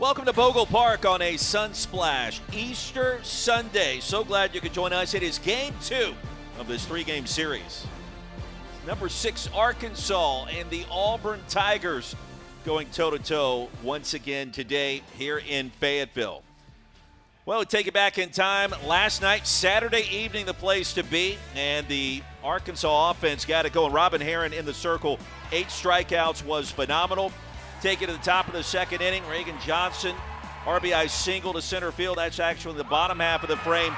Welcome to Bogle Park on a Sunsplash Easter Sunday. So glad you could join us. It is game 2 of this 3-game series. Number 6 Arkansas and the Auburn Tigers going toe-to-toe once again today here in Fayetteville. Well, we take it back in time. Last night, Saturday evening, the place to be, and the Arkansas offense got it going. Robin Heron in the circle, 8 strikeouts was phenomenal. Take it to the top of the second inning. Reagan Johnson, RBI single to center field. That's actually the bottom half of the frame.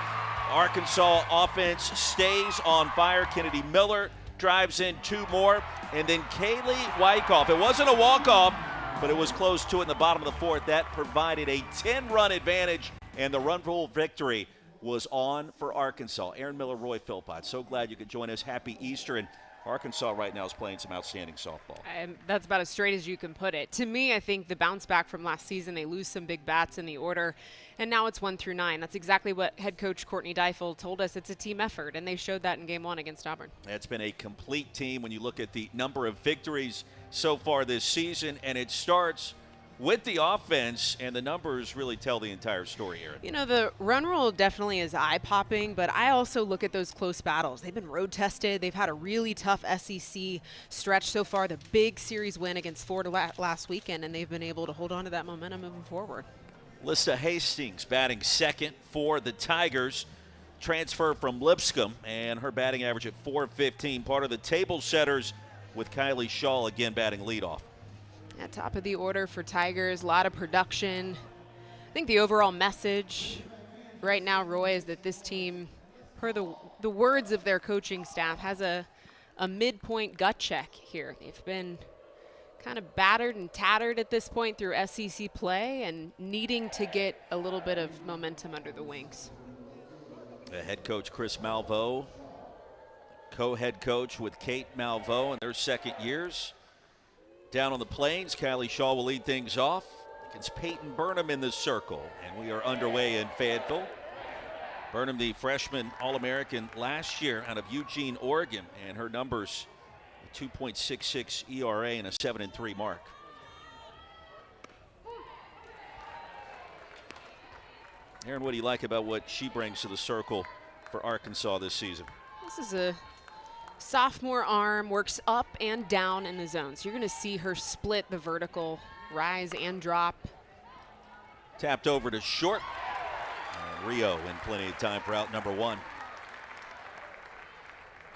Arkansas offense stays on fire. Kennedy Miller drives in 2 more. And then Kaylee Wyckoff. It wasn't a walk-off, but it was close to it in the bottom of the 4th. That provided a 10-run advantage, and the run rule victory was on for Arkansas. Aaron Miller, Roy Philpott. So glad you could join us. Happy Easter. And Arkansas right now is playing some outstanding softball. And that's about as straight as you can put it. To me, I think the bounce back from last season, they lose some big bats in the order, and now it's 1 through 9. That's exactly what head coach Courtney Deifel told us. It's a team effort, and they showed that in game 1 against Auburn. It's been a complete team when you look at the number of victories so far this season, and it starts with the offense, and the numbers really tell the entire story, Aaron. You know, the run rule definitely is eye-popping, but I also look at those close battles. They've been road-tested. They've had a really tough SEC stretch so far, the big series win against Florida last weekend, and they've been able to hold on to that momentum moving forward. Lissa Hastings batting second for the Tigers. Transfer from Lipscomb, and her batting average at .415. Part of the table setters with Kylie Shaw again batting leadoff. At top of the order for Tigers, a lot of production. I think the overall message right now, Roy, is that this team, per the words of their coaching staff, has a midpoint gut check here. They've been kind of battered and tattered at this point through SEC play and needing to get a little bit of momentum under the wings. The head coach Chris Malveaux, co-head coach with Kate Malveaux in their second years. Down on the plains, Kylie Shaw will lead things off against Peyton Burnham in the circle. And we are underway in Fayetteville. Burnham, the freshman All-American last year out of Eugene, Oregon, and her numbers, a 2.66 ERA and a 7-3 mark. Aaron, what do you like about what she brings to the circle for Arkansas this season? This is a sophomore arm, works up and down in the zone. So you're going to see her split the vertical, rise and drop. Tapped over to short. And Rio in plenty of time for out number 1.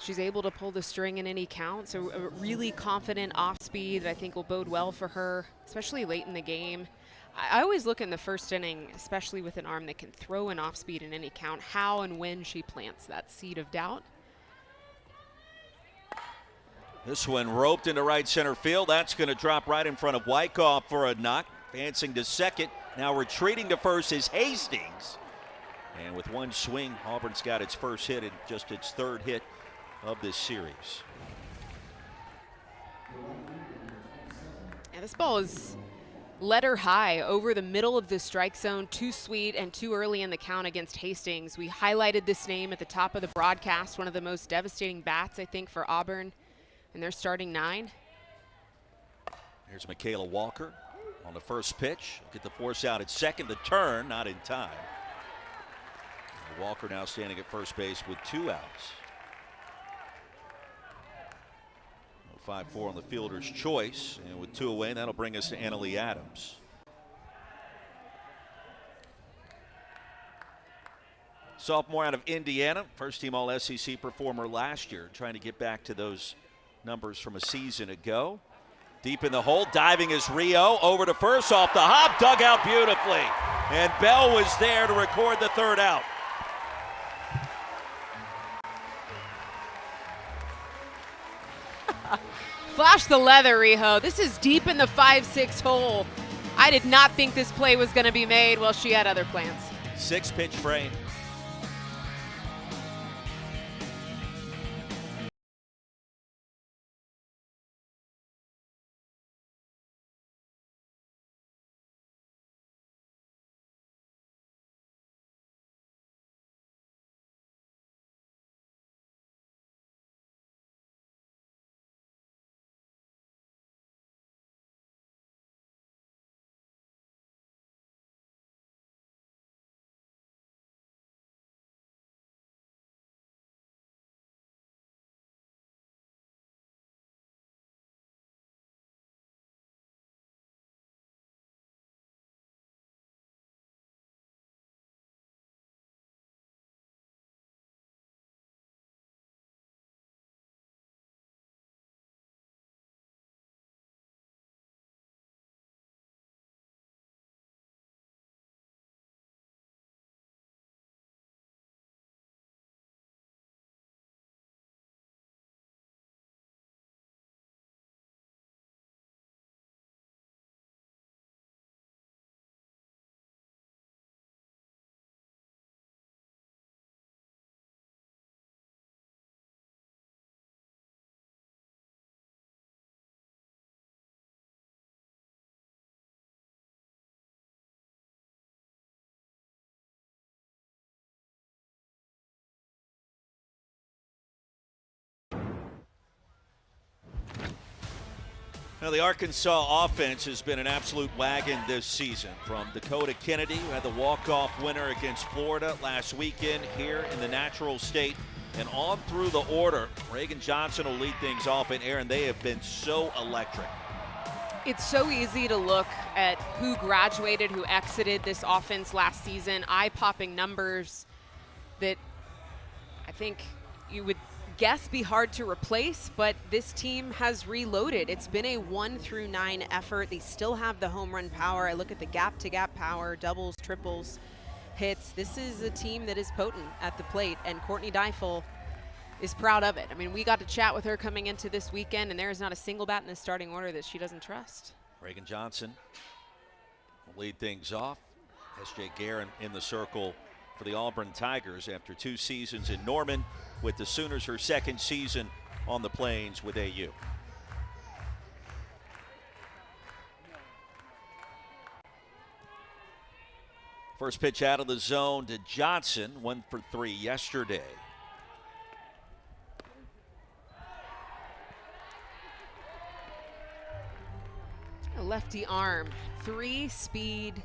She's able to pull the string in any count. So a really confident off speed that I think will bode well for her, especially late in the game. I always look in the first inning, especially with an arm that can throw an off speed in any count, how and when she plants that seed of doubt. This one roped into right center field. That's going to drop right in front of Wyckoff for a knock. Advancing to second. Now retreating to first is Hastings. And with one swing, Auburn's got its first hit and just its 3rd hit of this series. Yeah, this ball is letter high over the middle of the strike zone. Too sweet and too early in the count against Hastings. We highlighted this name at the top of the broadcast. One of the most devastating bats, I think, for Auburn. And they're starting 9. Here's Michaela Walker on the first pitch. Get the force out at second. The turn, not in time. Walker now standing at first base with 2 outs. 5-4 on the fielder's choice. And with 2 away, that'll bring us to Annalie Adams. Sophomore out of Indiana. First team All-SEC performer last year. Trying to get back to those numbers from a season ago. Deep in the hole, diving is Rio, over to first, off the hop, dug out beautifully. And Bell was there to record the 3rd out. Flash the leather, Riho. This is deep in the 5-6 hole. I did not think this play was going to be made. Well, she had other plans. 6-pitch frame. Now, the Arkansas offense has been an absolute wagon this season. From Dakota Kennedy, who had the walk-off winner against Florida last weekend here in the natural state, and on through the order. Reagan Johnson will lead things off, and Aaron, they have been so electric. It's so easy to look at who graduated, who exited this offense last season. Eye-popping numbers that I think you would guess be hard to replace, but this team has reloaded. It's been a 1-9 effort. They still have the home run power. I look at the gap-to-gap power, doubles, triples, hits. This is a team that is potent at the plate, and Courtney Deifel is proud of it. I mean, we got to chat with her coming into this weekend, and there is not a single bat in the starting order that she doesn't trust. Reagan Johnson will lead things off. S.J. Guerin in the circle for the Auburn Tigers after 2 seasons in Norman with the Sooners, her 2nd season on the Plains with AU. First pitch out of the zone to Johnson, 1 for 3 yesterday. A lefty arm, 3-speed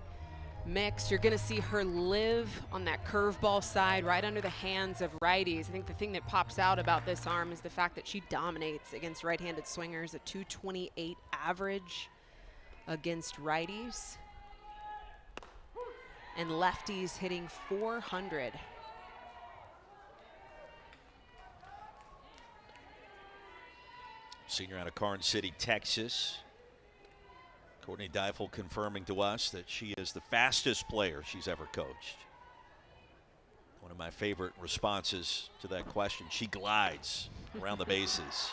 mix. You're going to see her live on that curveball side right under the hands of righties. I think the thing that pops out about this arm is the fact that she dominates against right-handed swingers, a 228 average against righties. And lefties hitting 400. Senior out of Karnes City, Texas. Courtney Deifel confirming to us that she is the fastest player she's ever coached. One of my favorite responses to that question. She glides around the bases.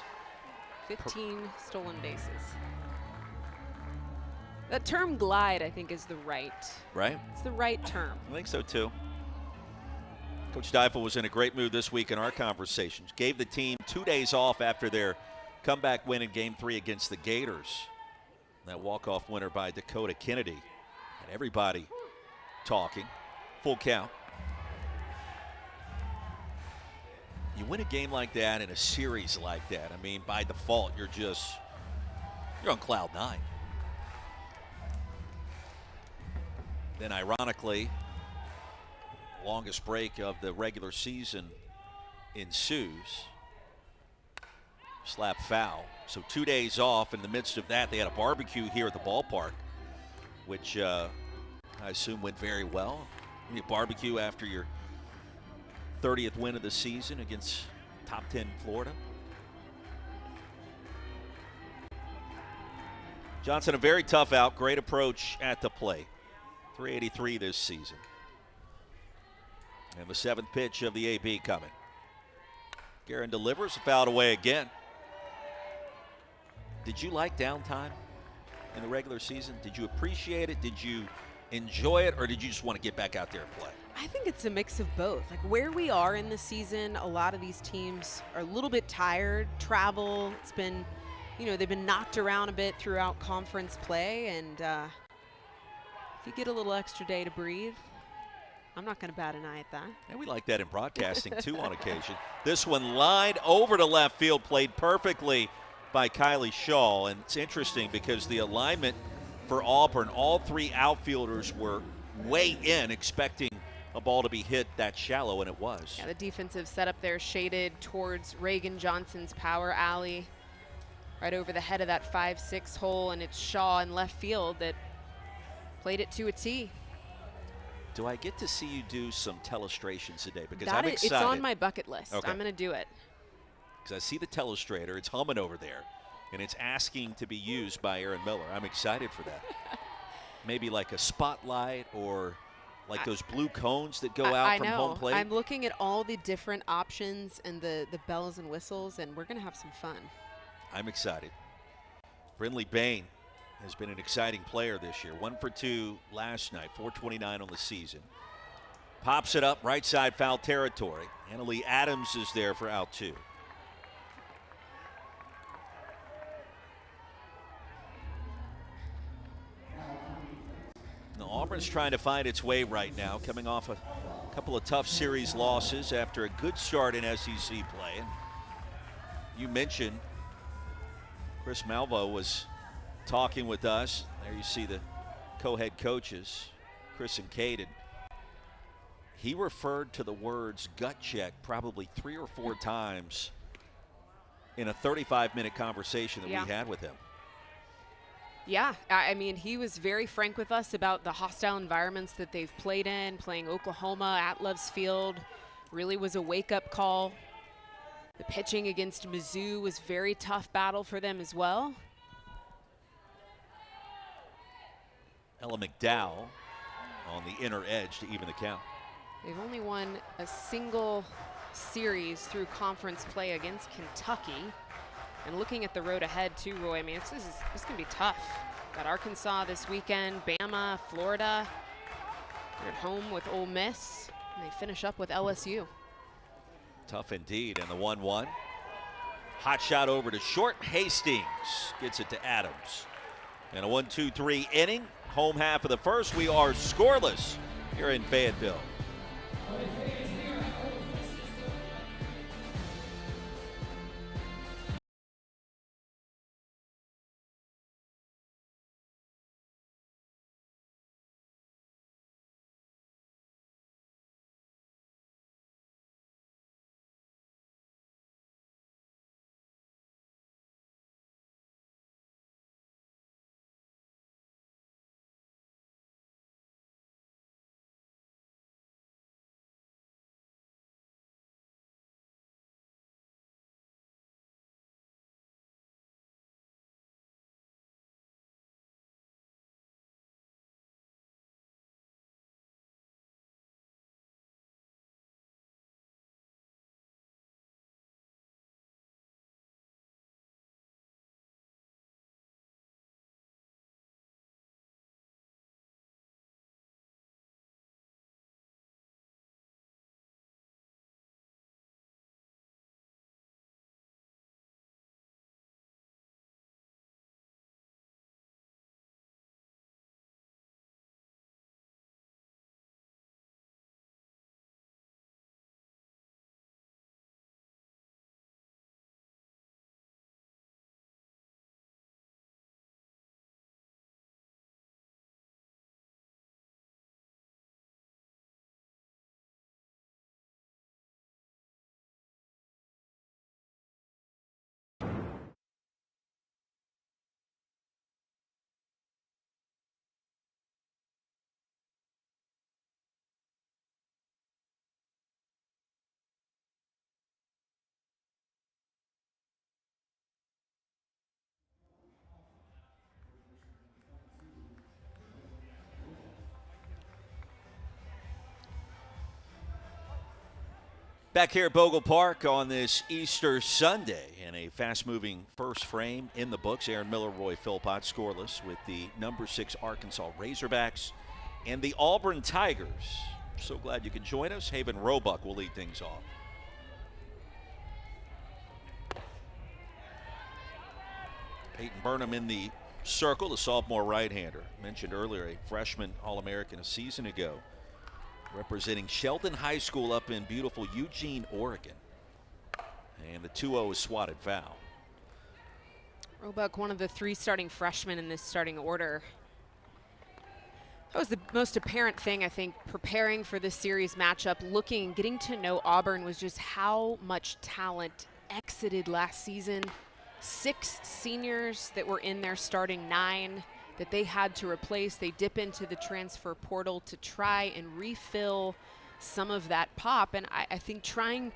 15 stolen bases. That term glide, I think, is the right. Right? It's the right term. I think so, too. Coach Deifel was in a great mood this week in our conversations. Gave the team 2 days off after their comeback win in Game 3 against the Gators. That walk-off winner by Dakota Kennedy. And everybody talking. Full count. You win a game like that in a series like that, I mean, by default, you're on cloud 9. Then ironically, longest break of the regular season ensues. Slap foul. So 2 days off. In the midst of that, they had a barbecue here at the ballpark, which I assume went very well. A barbecue after your 30th win of the season against top 10 Florida. Johnson, a very tough out. Great approach at the plate. 383 this season. And the 7th pitch of the AB coming. Guerin delivers, fouled away again. Did you like downtime in the regular season? Did you appreciate it? Did you enjoy it? Or did you just want to get back out there and play? I think it's a mix of both. Like where we are in the season, a lot of these teams are a little bit tired. Travel, it's been, they've been knocked around a bit throughout conference play. And if you get a little extra day to breathe, I'm not going to bat an eye at that. And we like that in broadcasting, too, on occasion. This one lined over to left field, played perfectly by Kylie Shaw. And it's interesting because the alignment for Auburn, all 3 outfielders were way in, expecting a ball to be hit that shallow, and it was. Yeah, the defensive setup there shaded towards Reagan Johnson's power alley, right over the head of that 5-6 hole, and it's Shaw in left field that played it to a tee. Do I get to see you do some telestrations today? Because I'm excited. It's on my bucket list. Okay. I'm going to do it. Because I see the telestrator. It's humming over there, and it's asking to be used by Aaron Miller. I'm excited for that. Maybe like a spotlight or like those blue cones that go out from home plate. I'm looking at all the different options and the bells and whistles, and we're going to have some fun. I'm excited. Brindley Bain has been an exciting player this year. 1 for 2 last night, 429 on the season. Pops it up, right side foul territory. Annalie Adams is there for out 2. Now, Auburn's trying to find its way right now, coming off a couple of tough series losses after a good start in SEC play. And you mentioned Chris Malvo was talking with us. There you see the co-head coaches, Chris and Caden. He referred to the words gut check probably 3 or 4 times in a 35-minute conversation that we had with him. Yeah, I mean, he was very frank with us about the hostile environments that they've played in. Playing Oklahoma at Love's Field really was a wake-up call. The pitching against Mizzou was a very tough battle for them as well. Ella McDowell on the inner edge to even the count. They've only won a single series through conference play against Kentucky. And looking at the road ahead too, Roy, I mean, this is going to be tough. Got Arkansas this weekend, Bama, Florida. They're at home with Ole Miss, and they finish up with LSU. Tough indeed, and the 1-1. Hot shot over to short. Hastings gets it to Adams. And a 1-2-3 inning. Home half of the first. We are scoreless here in Fayetteville. Back here at Bogle Park on this Easter Sunday, and a fast-moving first frame in the books. Aaron Miller, Roy Philpott scoreless with the number 6 Arkansas Razorbacks and the Auburn Tigers. So glad you could join us. Haven Roebuck will lead things off. Peyton Burnham in the circle, the sophomore right-hander. Mentioned earlier, a freshman All-American a season ago, representing Sheldon High School up in beautiful Eugene, Oregon. And the 2-0 is swatted foul. Roebuck, one of the 3 starting freshmen in this starting order. That was the most apparent thing, I think, preparing for this series matchup, looking, getting to know Auburn, was just how much talent exited last season. 6 seniors that were in their starting 9 that they had to replace. They dip into the transfer portal to try and refill some of that pop. And I think trying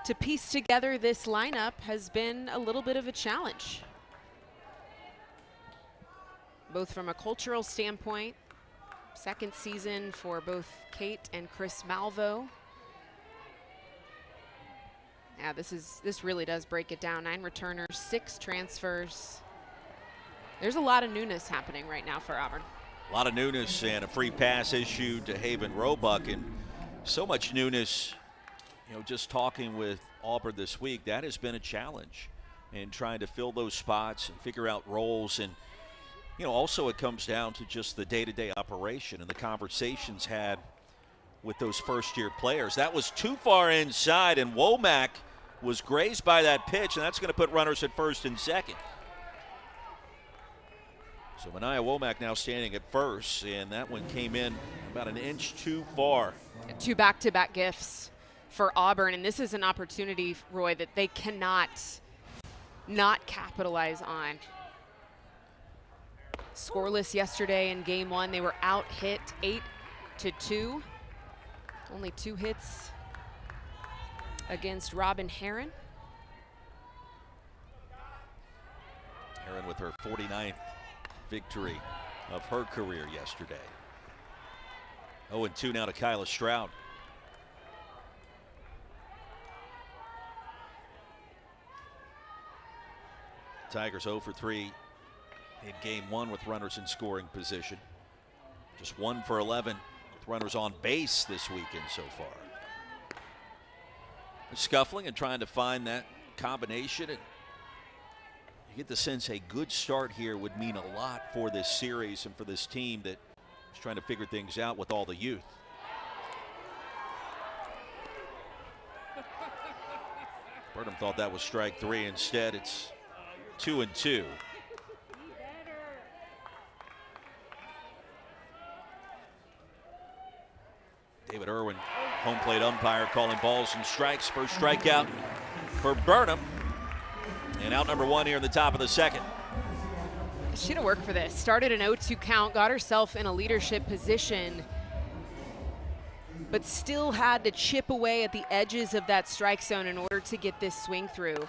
to piece together this lineup has been a little bit of a challenge, both from a cultural standpoint. Second season for both Kate and Chris Malvo. Yeah, this really does break it down. 9 returners, 6 transfers. There's a lot of newness happening right now for Auburn. A lot of newness, and a free pass issued to Haven Roebuck, and so much newness. You know, just talking with Auburn this week, that has been a challenge in trying to fill those spots and figure out roles. And, you know, also it comes down to just the day-to-day operation and the conversations had with those first-year players. That was too far inside, and Womack was grazed by that pitch, and that's going to put runners at first and second. So Mania Womack now standing at first, and that one came in about an inch too far. 2 back-to-back gifts for Auburn, and this is an opportunity, Roy, that they cannot not capitalize on. Scoreless yesterday in game 1. They were out hit 8-2. Only 2 hits against Robin Heron. Heron with her 49th victory of her career yesterday. 0-2 now to Kyla Stroud. Tigers 0 for 3 in game 1 with runners in scoring position. Just 1 for 11 with runners on base this weekend so far. They're scuffling and trying to find that combination, and you get the sense a good start here would mean a lot for this series and for this team that is trying to figure things out with all the youth. Burnham thought that was strike 3. Instead, it's 2-2. David Irwin, home plate umpire, calling balls and strikes. First strikeout for Burnham. And out number 1 here in the top of the second. She had to work for this. Started an 0-2 count, got herself in a leadership position, but still had to chip away at the edges of that strike zone in order to get this swing through.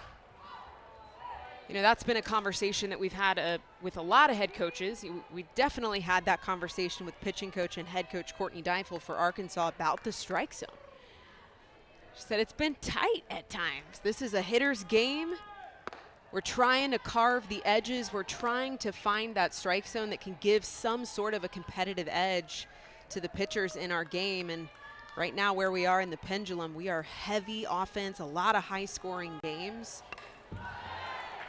You know, that's been a conversation that we've had with a lot of head coaches. We definitely had that conversation with pitching coach and head coach Courtney Deifel for Arkansas about the strike zone. She said it's been tight at times. This is a hitter's game. We're trying to carve the edges. We're trying to find that strike zone that can give some sort of a competitive edge to the pitchers in our game. And right now where we are in the pendulum, we are heavy offense, a lot of high-scoring games.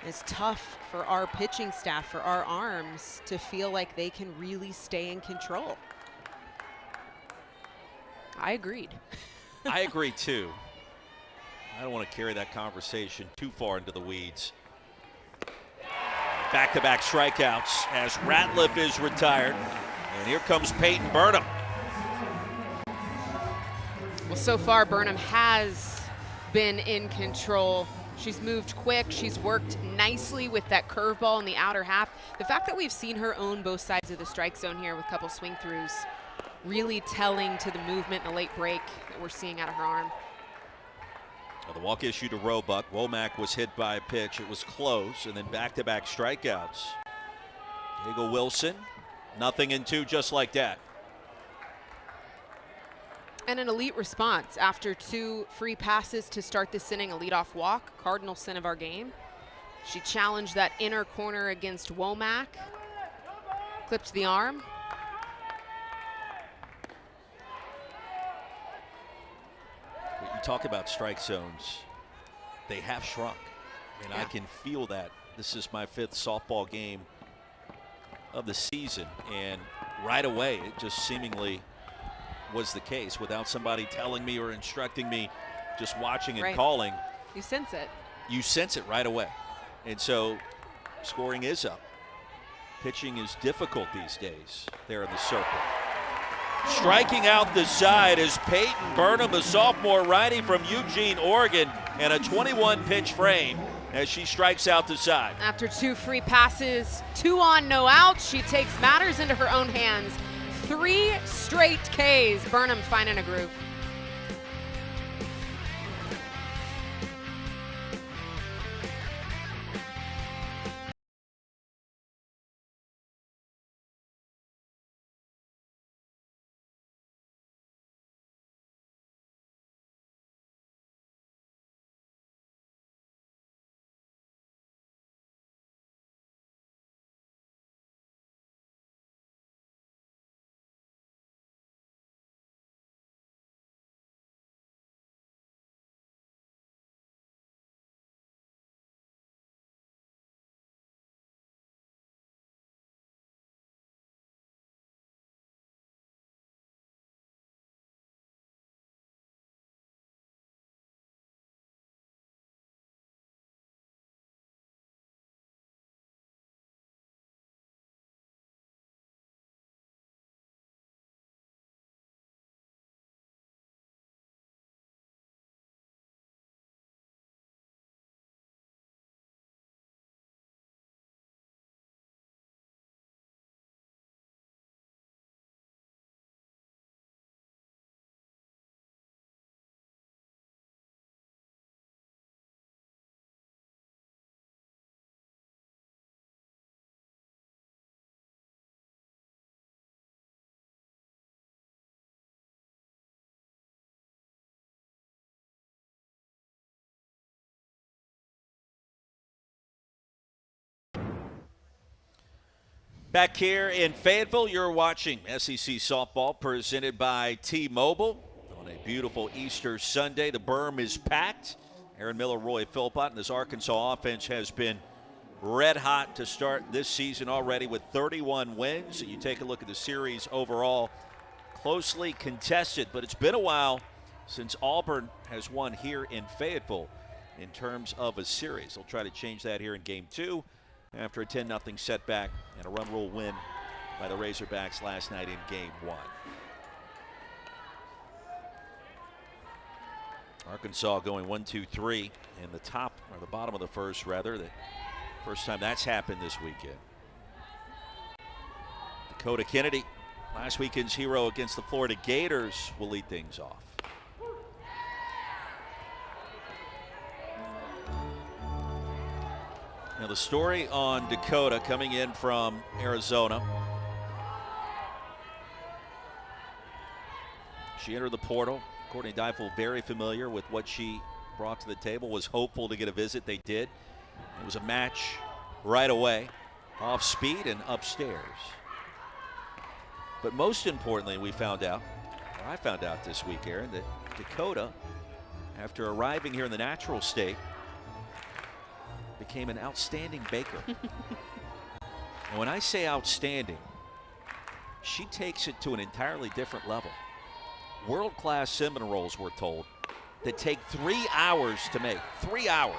It's tough for our pitching staff, for our arms, to feel like they can really stay in control. I agreed. I agree too. I don't want to carry that conversation too far into the weeds. Back-to-back strikeouts as Ratliff is retired. And here comes Peyton Burnham. Well, so far Burnham has been in control. She's moved quick. She's worked nicely with that curveball in the outer half. The fact that we've seen her own both sides of the strike zone here with a couple swing throughs, really telling to the movement in the late break that we're seeing out of her arm. Well, the walk issue to Roebuck. Womack was hit by a pitch. It was close, and then back-to-back strikeouts. Diego Wilson, nothing in 2 just like that. And an elite response after 2 free passes to start this inning, a leadoff walk, cardinal sin of our game. She challenged that inner corner against Womack, clipped the arm. When you talk about strike zones, they have shrunk, and yeah. I can feel that. This is my 5th softball game of the season, and right away it just seemingly was the case without somebody telling me or instructing me, just watching and calling. You sense it. You sense it right away. And so scoring is up. Pitching is difficult these days there in the circle. Striking out the side is Peyton Burnham, a sophomore righty from Eugene, Oregon, and a 21-pitch frame as she strikes out the side. After 2 free passes, 2 on, no outs, she takes matters into her own hands. 3 straight Ks. Burnham finding a groove. Back here in Fayetteville, you're watching SEC Softball presented by T-Mobile on a beautiful Easter Sunday. The berm is packed. Aaron Miller, Roy Philpott, and this Arkansas offense has been red hot to start this season already with 31 wins. You take a look at the series overall, closely contested, but it's been a while since Auburn has won here in Fayetteville in terms of a series. They'll try to change that here in Game 2 after a 10-0 setback and a run rule win by the Razorbacks last night in Game 1. Arkansas going 1-2-3 in the top, or the bottom of the first, rather. The first time that's happened this weekend. Dakota Kennedy, last weekend's hero against the Florida Gators, will lead things off. Now the story on Dakota coming in from Arizona. She entered the portal. Courtney Deifel, very familiar with what she brought to the table, was hopeful to get a visit. They did. It was a match right away, off speed and upstairs. But most importantly, we found out, or I found out this week, Aaron, that Dakota, after arriving here in the natural state, became an outstanding baker. And when I say outstanding, she takes it to an entirely different level. World-class cinnamon rolls, we're told, that take 3 hours to make. 3 hours.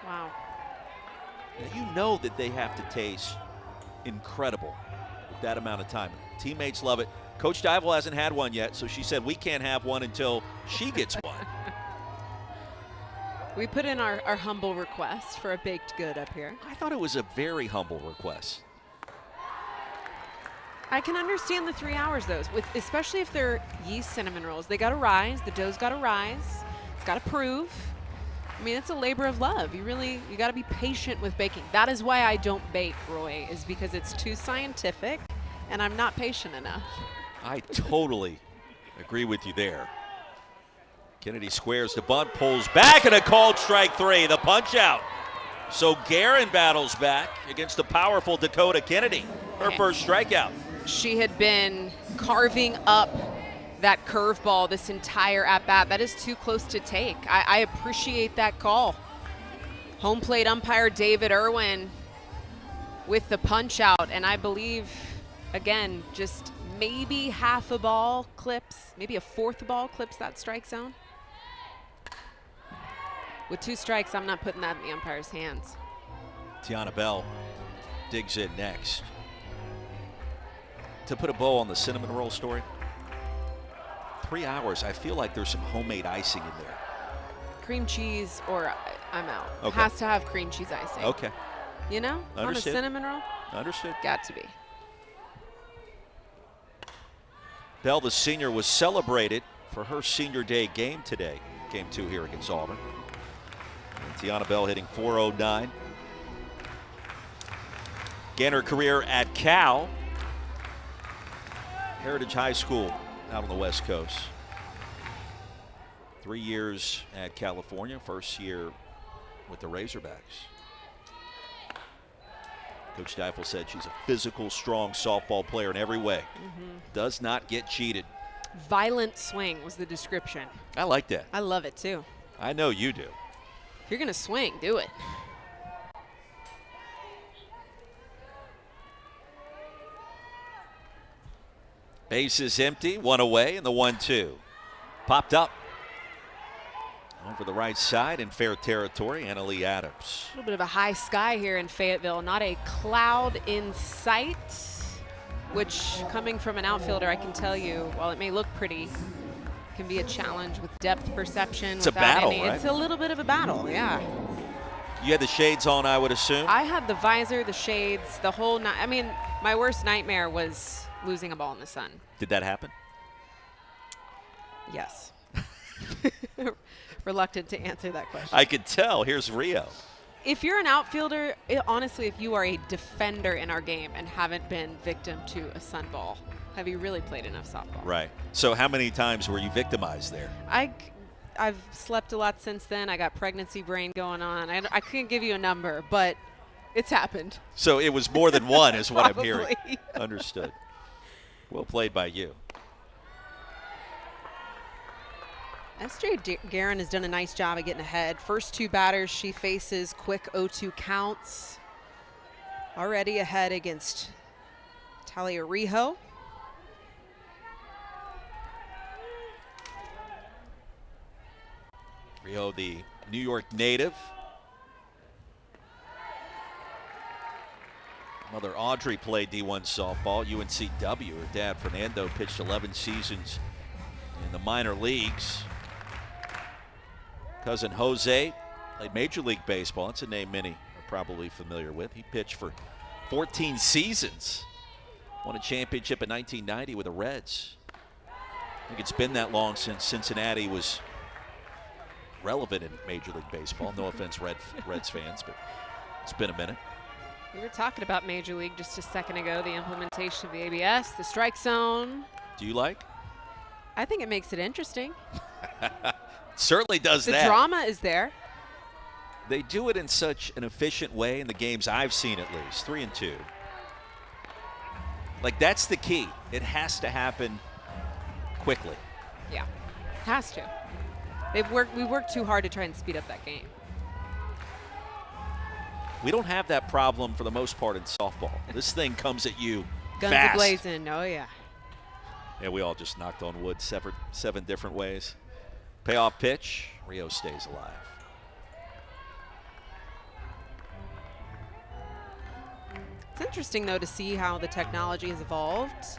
Wow. Now, you know that they have to taste incredible with that amount of time. Teammates love it. Coach Deifel hasn't had one yet, so she said we can't have one until she gets one. We put in our humble request for a baked good up here. I thought it was a very humble request. I can understand the 3 hours, though, especially if they're yeast cinnamon rolls. They got to rise. The dough's got to rise. It's got to prove. I mean, it's a labor of love. You got to be patient with baking. That is why I don't bake, Roy, is because it's too scientific, and I'm not patient enough. I totally agree with you there. Kennedy squares the bunt, pulls back, and a called strike 3, the punch out. So Guerin battles back against the powerful Dakota Kennedy, her first strikeout. She had been carving up that curveball this entire at-bat. That is too close to take. I appreciate that call. Home plate umpire David Irwin with the punch out, and I believe, again, just maybe half a ball clips, maybe a fourth ball clips that strike zone. With 2 strikes, I'm not putting that in the umpire's hands. Tiana Bell digs in next. To put a bow on the cinnamon roll story, 3 hours, I feel like there's some homemade icing in there. Cream cheese or I'm out. Okay. Has to have cream cheese icing. Okay. You know? Understood. On a cinnamon roll? Understood. Got to be. Bell, the senior, was celebrated for her senior day game today. Game 2 here against Auburn. And Tiana Bell hitting .409. Began her career at Cal. Heritage High School out on the West Coast. 3 years at California, first year with the Razorbacks. Coach Deifel said she's a physical, strong softball player in every way. Does not get cheated. Violent swing was the description. I like that. I love it too. I know you do. If you're going to swing, do it. Base is empty, 1 away, and the 1-2. Popped up. Over the right side in fair territory, Annalee Adams. A little bit of a high sky here in Fayetteville. Not a cloud in sight, which coming from an outfielder, I can tell you, while it may look pretty, can be a challenge with depth perception. It's a battle, right? It's a little bit of a battle, yeah. You had the shades on, I would assume? I had the visor, the shades, the whole night. I mean, my worst nightmare was losing a ball in the sun. Did that happen? Yes. Reluctant to answer that question. I could tell. Here's Rio. If you're an outfielder, honestly, if you are a defender in our game and haven't been victim to a sun ball, have you really played enough softball? Right. So how many times were you victimized there? I've slept a lot since then. I got pregnancy brain going on. I couldn't give you a number, but It's happened. So it was more than one is what I'm Probably. hearing. Understood. Well played by you. S.J. Guerin has done a nice job of getting ahead. First two batters she faces, quick 0-2 counts. Already ahead against Talia Rijo. Rijo, the New York native. Mother Audrey played D1 softball, UNCW. Her dad, Fernando, pitched 11 seasons in the minor leagues. Cousin Jose played Major League Baseball. That's a name many are probably familiar with. He pitched for 14 seasons. Won a championship in 1990 with the Reds. I think it's been that long since Cincinnati was relevant in Major League Baseball. No offense, Reds fans, but it's been a minute. We were talking about Major League just a second ago, the implementation of the ABS, the strike zone. Do you like? I think it makes it interesting. Certainly does The that. drama is there. They do it in such an efficient way in the games I've seen, at least 3-2. Like, that's the key. It has to happen quickly. Yeah, has to. We worked too hard to try and speed up that game. We don't have that problem for the most part in softball. This thing comes at you Guns fast. a-blazing, oh yeah. Yeah, we all just knocked on wood seven different ways. Payoff pitch, Rio stays alive. It's interesting, though, to see how the technology has evolved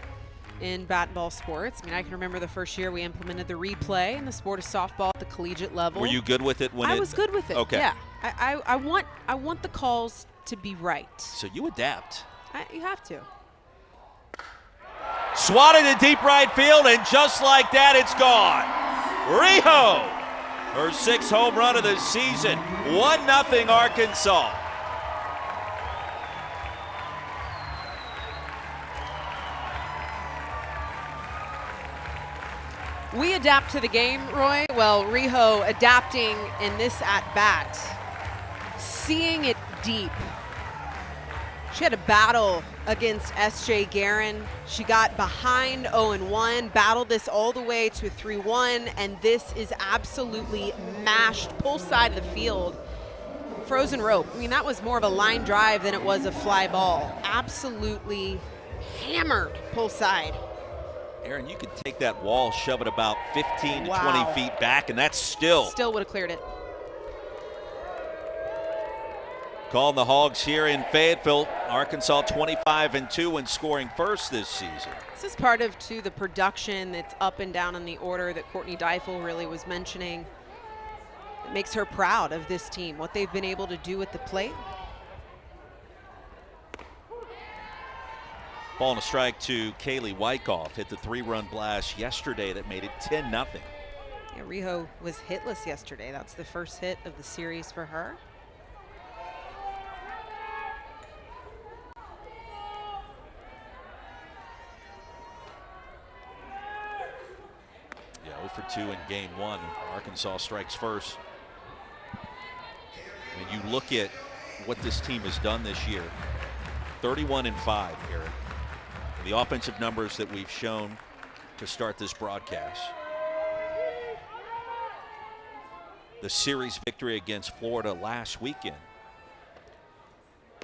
in bat and ball sports. I mean, I can remember the first year we implemented the replay in the sport of softball at the collegiate level. Were you good with it when I was good with it. Okay. Yeah. I want the calls to be right. So you adapt. You have to. Swatted in deep right field, and just like that, it's gone. Rijo, her sixth home run of the season. 1-0 Arkansas. We adapt to the game, Roy. Well, Rijo adapting in this at-bat, seeing it deep. She had a battle against S.J. Guerin. She got behind 0-1, battled this all the way to a 3-1, and this is absolutely mashed, pull side of the field. Frozen rope. I mean, that was more of a line drive than it was a fly ball. Absolutely hammered pull side. Aaron, you could take that wall, shove it about 15 to Wow. 20 feet back, and that's still would have cleared it. calling the Hogs here in Fayetteville. Arkansas 25-2 and scoring first this season. This is part of, too, the production that's up and down in the order that Courtney Deifel really was mentioning. It makes her proud of this team, what they've been able to do at the plate. Ball and a strike to Kaylee Wyckoff. Hit the 3-run blast yesterday that made it 10-0. Yeah, Rijo was hitless yesterday. That's the first hit of the series for her. Yeah, 0-for-2 in game one. Arkansas strikes first. When you look at what this team has done this year, 31-5, Aaron. The offensive numbers that we've shown to start this broadcast. The series victory against Florida last weekend.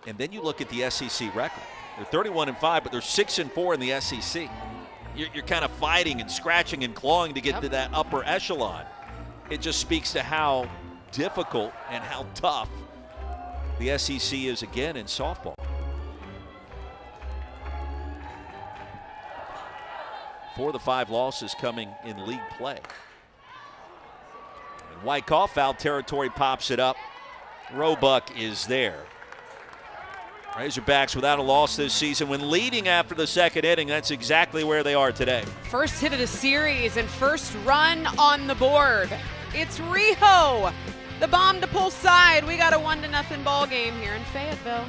And then you look at the SEC record. They're 31-5, but they're 6-4 in the SEC. You're kind of fighting and scratching and clawing to get to that upper echelon. It just speaks to how difficult and how tough the SEC is again in softball. 4 of the 5 losses coming in league play. And Wyckoff, foul territory, pops it up. Roebuck is there. Razorbacks without a loss this season when leading after the second inning. That's exactly where they are today. First hit of the series and first run on the board. It's Rijo. The bomb to pull side. We got a 1-0 ball game here in Fayetteville.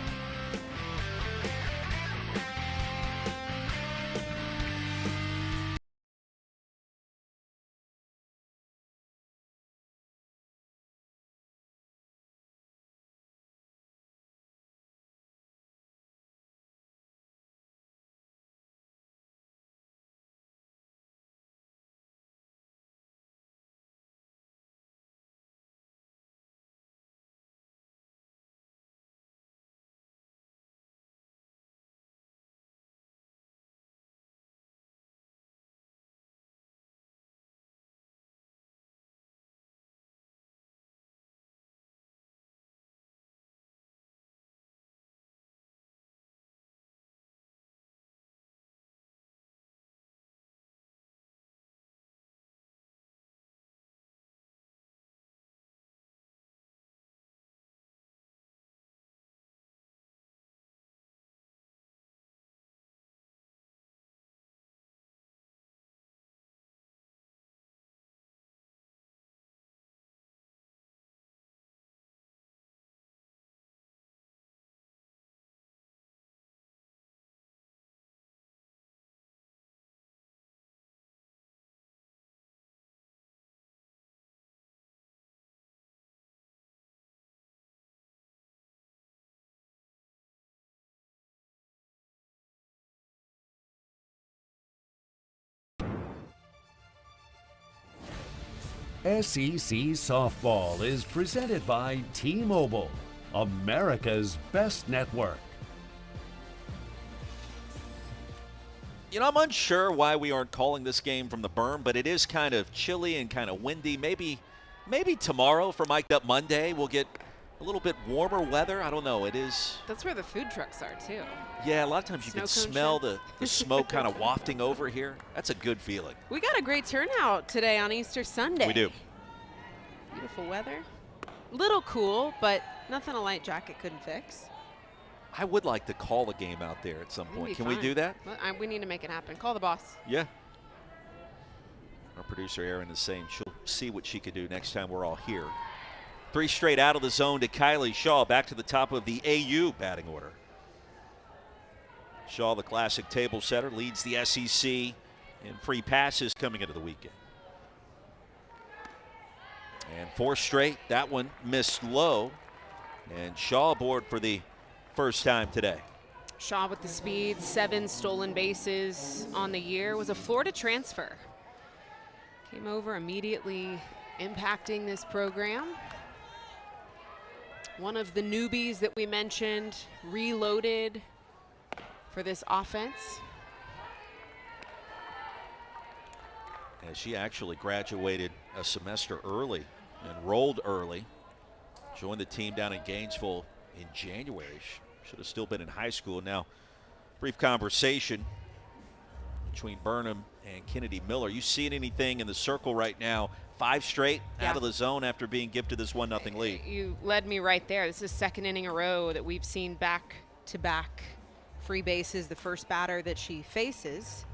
SEC Softball is presented by T-Mobile, America's best network. You know, I'm unsure why we aren't calling this game from the berm, but it is kind of chilly and kind of windy. Maybe tomorrow for Mic'd Up Monday we'll get a little bit warmer weather. I don't know. It is. That's where the food trucks are, too. Yeah, a lot of times you can smell the smoke kind of wafting over here. That's a good feeling. We got a great turnout today on Easter Sunday. We do. Beautiful weather. Little cool, but nothing a light jacket couldn't fix. I would like to call a game out there at some point. Can we do that? Well, we need to make it happen. Call the boss. Yeah. Our producer Erin is saying she'll see what she can do next time we're all here. 3 straight out of the zone to Kylie Shaw, back to the top of the AU batting order. Shaw, the classic table setter, leads the SEC in free passes coming into the weekend. And 4 straight, that one missed low. And Shaw aboard for the first time today. Shaw with the speed, 7 stolen bases on the year, was a Florida transfer. Came over immediately impacting this program. One of the newbies that we mentioned, reloaded for this offense. And she actually graduated a semester early, enrolled early, joined the team down in Gainesville in January. Should have still been in high school. Now, brief conversation between Burnham and Kennedy Miller. You seeing anything in the circle right now? 5 straight out of the zone after being gifted this 1-0 lead. You led me right there. This is 2nd inning in a row that we've seen back-to-back free bases. The first batter that she faces.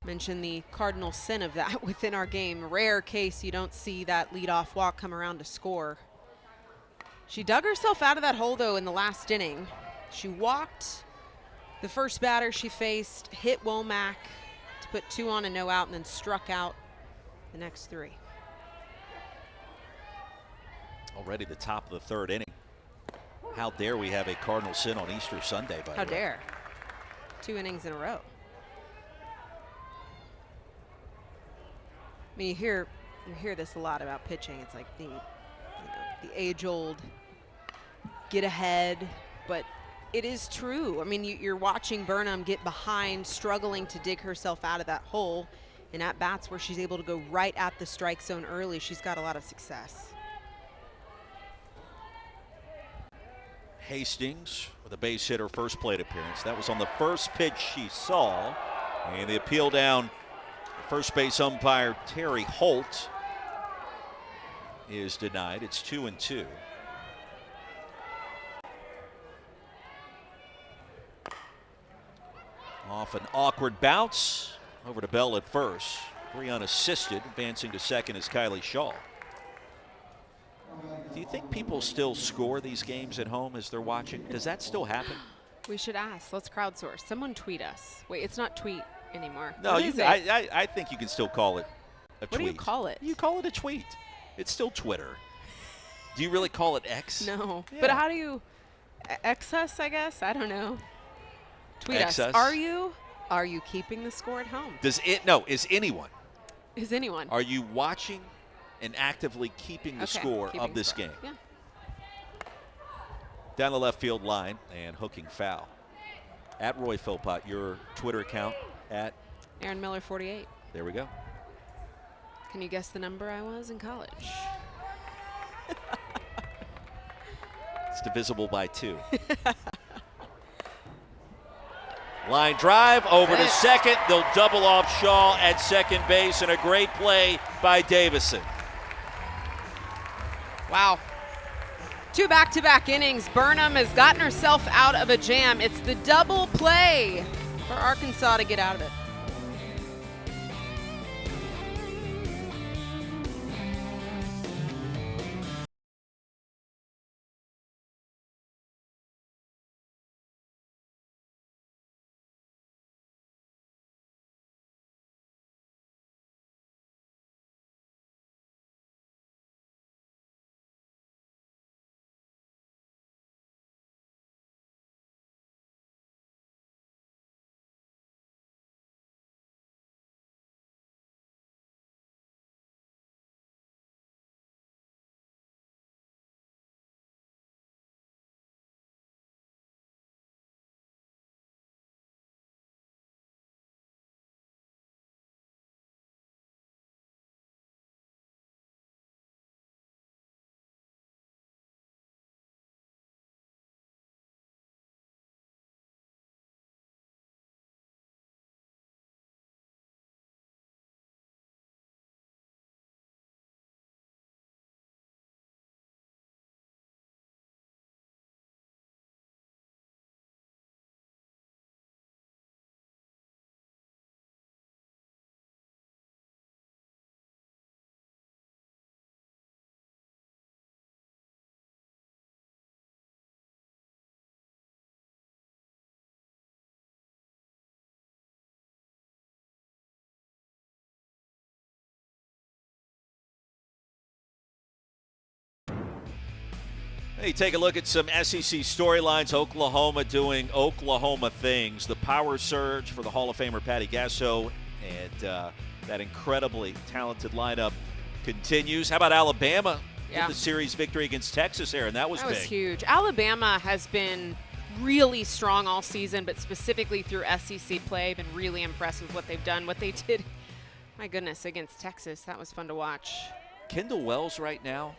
Mentioned the cardinal sin of that within our game. Rare case you don't see that leadoff walk come around to score. She dug herself out of that hole, though, in the last inning. She walked the first batter she faced, hit Womack to put 2 on and no out, and then struck out the next 3. Already the top of the 3rd inning. How dare we have a Cardinal sin on Easter Sunday, by the way. How dare. 2 innings in a row. I mean, you hear this a lot about pitching. It's like the age-old get ahead, but it is true. I mean, you're watching Burnham get behind, struggling to dig herself out of that hole, and at bats where she's able to go right at the strike zone early, she's got a lot of success. Hastings with a base hit, her first plate appearance. That was on the first pitch she saw, and the appeal down. First base umpire Terry Holt is denied. It's 2-2. Off an awkward bounce over to Bell at first. 3 unassisted. Advancing to second is Kylie Shaw. Do you think people still score these games at home as they're watching? Does that still happen? We should ask. Let's crowdsource. Someone tweet us. Wait, it's not tweet anymore. No, I think you can still call it a tweet. What do you call it? You call it a tweet. It's still Twitter. Do you really call it X? No. Yeah. But how do you X us, I guess? I don't know. Tweet X us. us. Are you keeping the score at home? Is anyone? Is anyone? Are you watching and actively keeping the score of this game? Yeah. Down the left field line and hooking foul. At Roy Philpott, your Twitter account at Aaron Miller 48. There we go. Can you guess the number I was in college? It's divisible by 2. Line drive over to second. They'll double off Shaw at second base, and a great play by Davison. Wow. 2 back-to-back innings. Burnham has gotten herself out of a jam. It's the double play for Arkansas to get out of it. Hey, take a look at some SEC storylines. Oklahoma doing Oklahoma things. The power surge for the Hall of Famer Patty Gasso, and that incredibly talented lineup continues. How about Alabama? Yeah. The series victory against Texas, Aaron. That was big. That was huge. Alabama has been really strong all season, but specifically through SEC play, been really impressed with what they've done. What they did, my goodness, against Texas, that was fun to watch. Kendall Wells right now,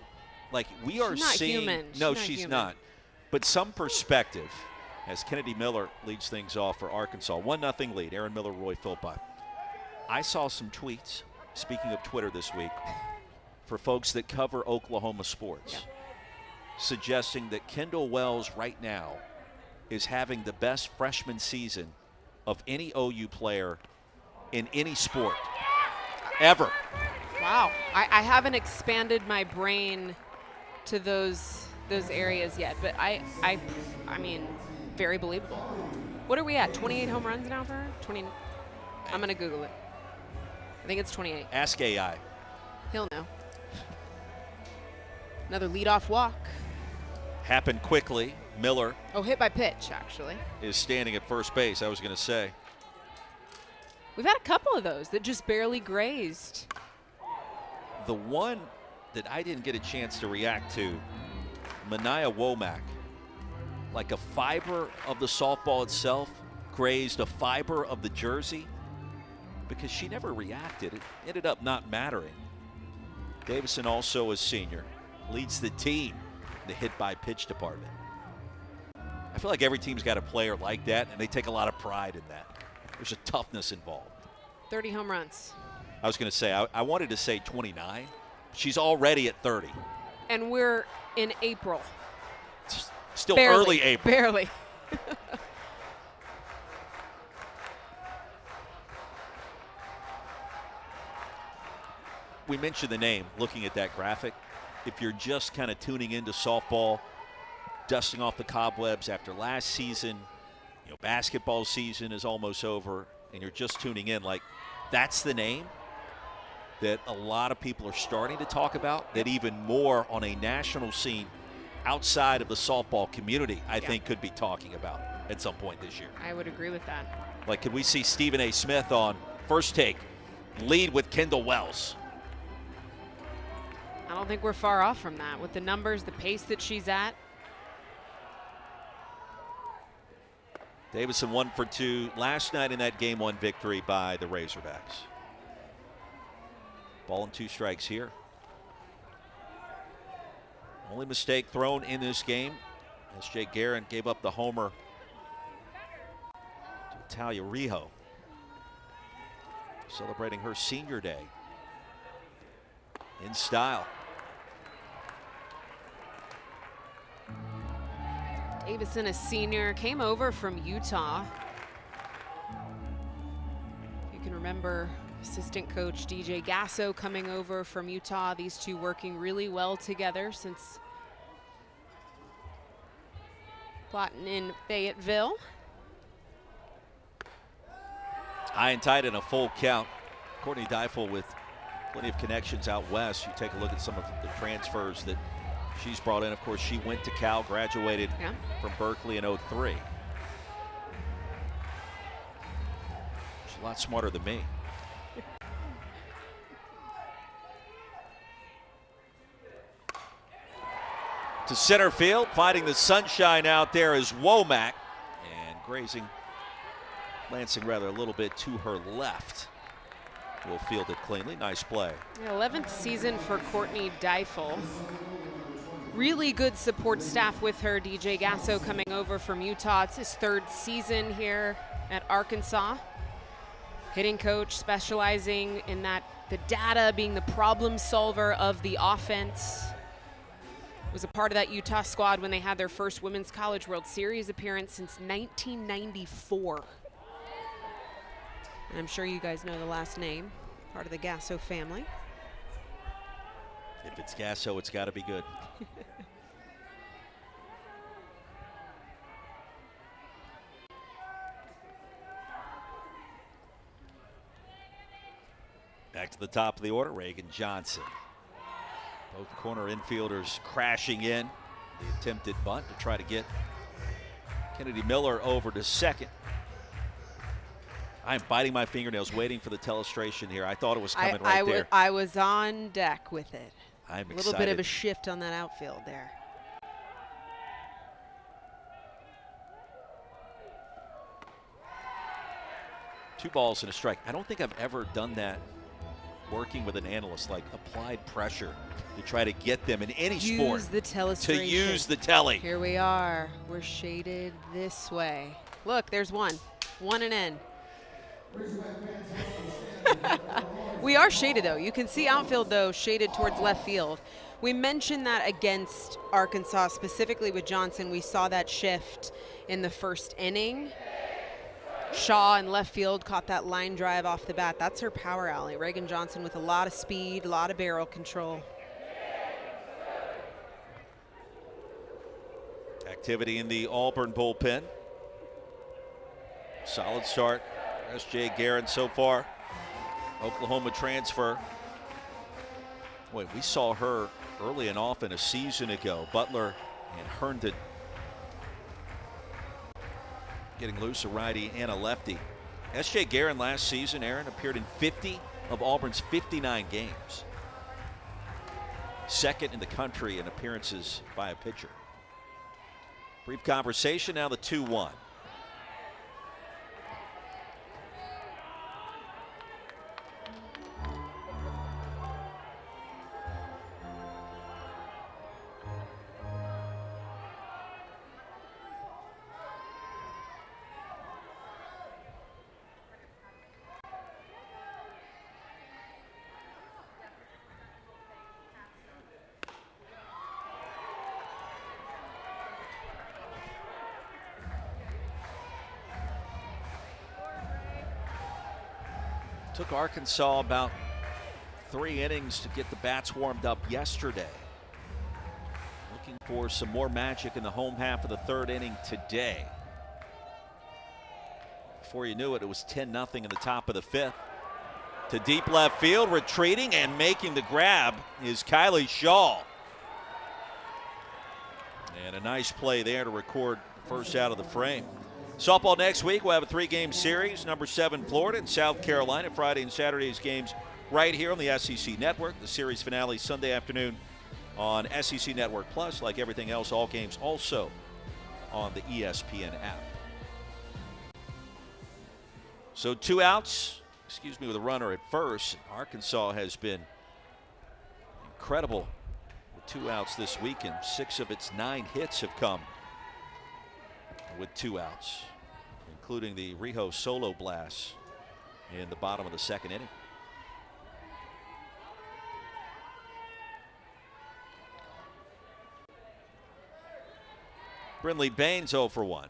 like we are She's not seeing. human. No, She's she's human. not. But some perspective, as Kennedy Miller leads things off for Arkansas. 1-0 lead. Aaron Miller, Roy Philpott. I saw some tweets, speaking of Twitter this week, for folks that cover Oklahoma sports, suggesting that Kendall Wells right now is having the best freshman season of any OU player in any sport ever. Wow. I haven't expanded my brain to those areas yet, but I mean, very believable. What are we at? 28 home runs now for her? 20. I'm going to Google it. I think it's 28. Ask AI. He'll know. Another leadoff walk. Happened quickly. Miller Oh, hit by pitch, actually. is standing at first base, I was going to say. We've had a couple of those that just barely grazed. The one that I didn't get a chance to react to, Mania Womack, like a fiber of the softball itself grazed a fiber of the jersey because she never reacted. It ended up not mattering. Davison, also a senior, leads the team in the hit by pitch department. I feel like every team's got a player like that, and they take a lot of pride in that. There's a toughness involved. 30 home runs. I was going to say, I wanted to say 29. She's already at 30. And we're in April. It's still Barely. early April. Barely. We mentioned the name, looking at that graphic. If you're just kind of tuning into softball, dusting off the cobwebs after last season, you know, basketball season is almost over, and you're just tuning in, like, that's the name that a lot of people are starting to talk about, that even more on a national scene outside of the softball community, I think could be talking about at some point this year. I would agree with that. Like, could we see Stephen A. Smith on First Take lead with Kendall Wells? I don't think we're far off from that with the numbers, the pace that she's at. Davison 1 for 2 last night in that Game 1 victory by the Razorbacks. Ball and 2 strikes here. Only mistake thrown in this game as Jake Guerin gave up the homer to Talia Rijo, celebrating her senior day in style. Davison, a senior, came over from Utah. You can remember assistant coach DJ Gasso coming over from Utah. These two working really well together since plotting in Fayetteville. High and tight and a full count. Courtney Deifel with plenty of connections out west. You take a look at some of the transfers that she's brought in. Of course, she went to Cal, graduated from Berkeley in '03. She's a lot smarter than me. To center field, fighting the sunshine out there is Womack, and grazing, lancing rather a little bit to her left. Will field it cleanly. Nice play. 11th season for Courtney Deifel. Really good support staff with her. DJ Gasso coming over from Utah. It's his 3rd season here at Arkansas. Hitting coach, specializing in that, the data, being the problem solver of the offense. Was a part of that Utah squad when they had their first Women's College World Series appearance since 1994. And I'm sure you guys know the last name, part of the Gasso family. If it's Gasso, it's got to be good. Back to the top of the order, Reagan Johnson. Both corner infielders crashing in. The attempted bunt to try to get Kennedy Miller over to second. I'm biting my fingernails waiting for the telestration here. I thought it was coming right there. I was on deck with it. I'm excited. A little bit of a shift on that outfield there. Two balls and a strike. I don't think I've ever done that working with an analyst, like applied pressure to try to get them in any sport. Use the telestration. To use the telly. Here we are. We're shaded this way. Look, there's one. One and in. We are shaded, though. You can see outfield, though, shaded towards left field. We mentioned that against Arkansas, specifically with Johnson. We saw that shift in the first inning. Shaw in left field caught that line drive off the bat. That's her power alley. Reagan Johnson with a lot of speed, a lot of barrel control. Activity in the Auburn bullpen. Solid start. S.J. Guerin so far. Oklahoma transfer. Boy, we saw her early and often a season ago. Butler and Herndon getting loose, a righty and a lefty. S.J. Guerin last season, Aaron, appeared in 50 of Auburn's 59 games. Second in the country in appearances by a pitcher. Brief conversation, now the 2-1. Took Arkansas about 3 innings to get the bats warmed up yesterday. Looking for some more magic in the home half of the 3rd inning today. Before you knew it, it was 10-0 in the top of the 5th. To deep left field, retreating and making the grab is Kylie Shaw. And a nice play there to record the first out of the frame. Softball next week, we'll have a 3-game series. Number 7, Florida and South Carolina. Friday and Saturday's games right here on the SEC Network. The series finale Sunday afternoon on SEC Network Plus. Like everything else, all games also on the ESPN app. So 2 outs, with a runner at first. Arkansas has been incredible with 2 outs this weekend. 6 of its 9 hits have come with 2 outs, including the Rijo solo blast in the bottom of the 2nd inning. Brinley Baines 0 for 1.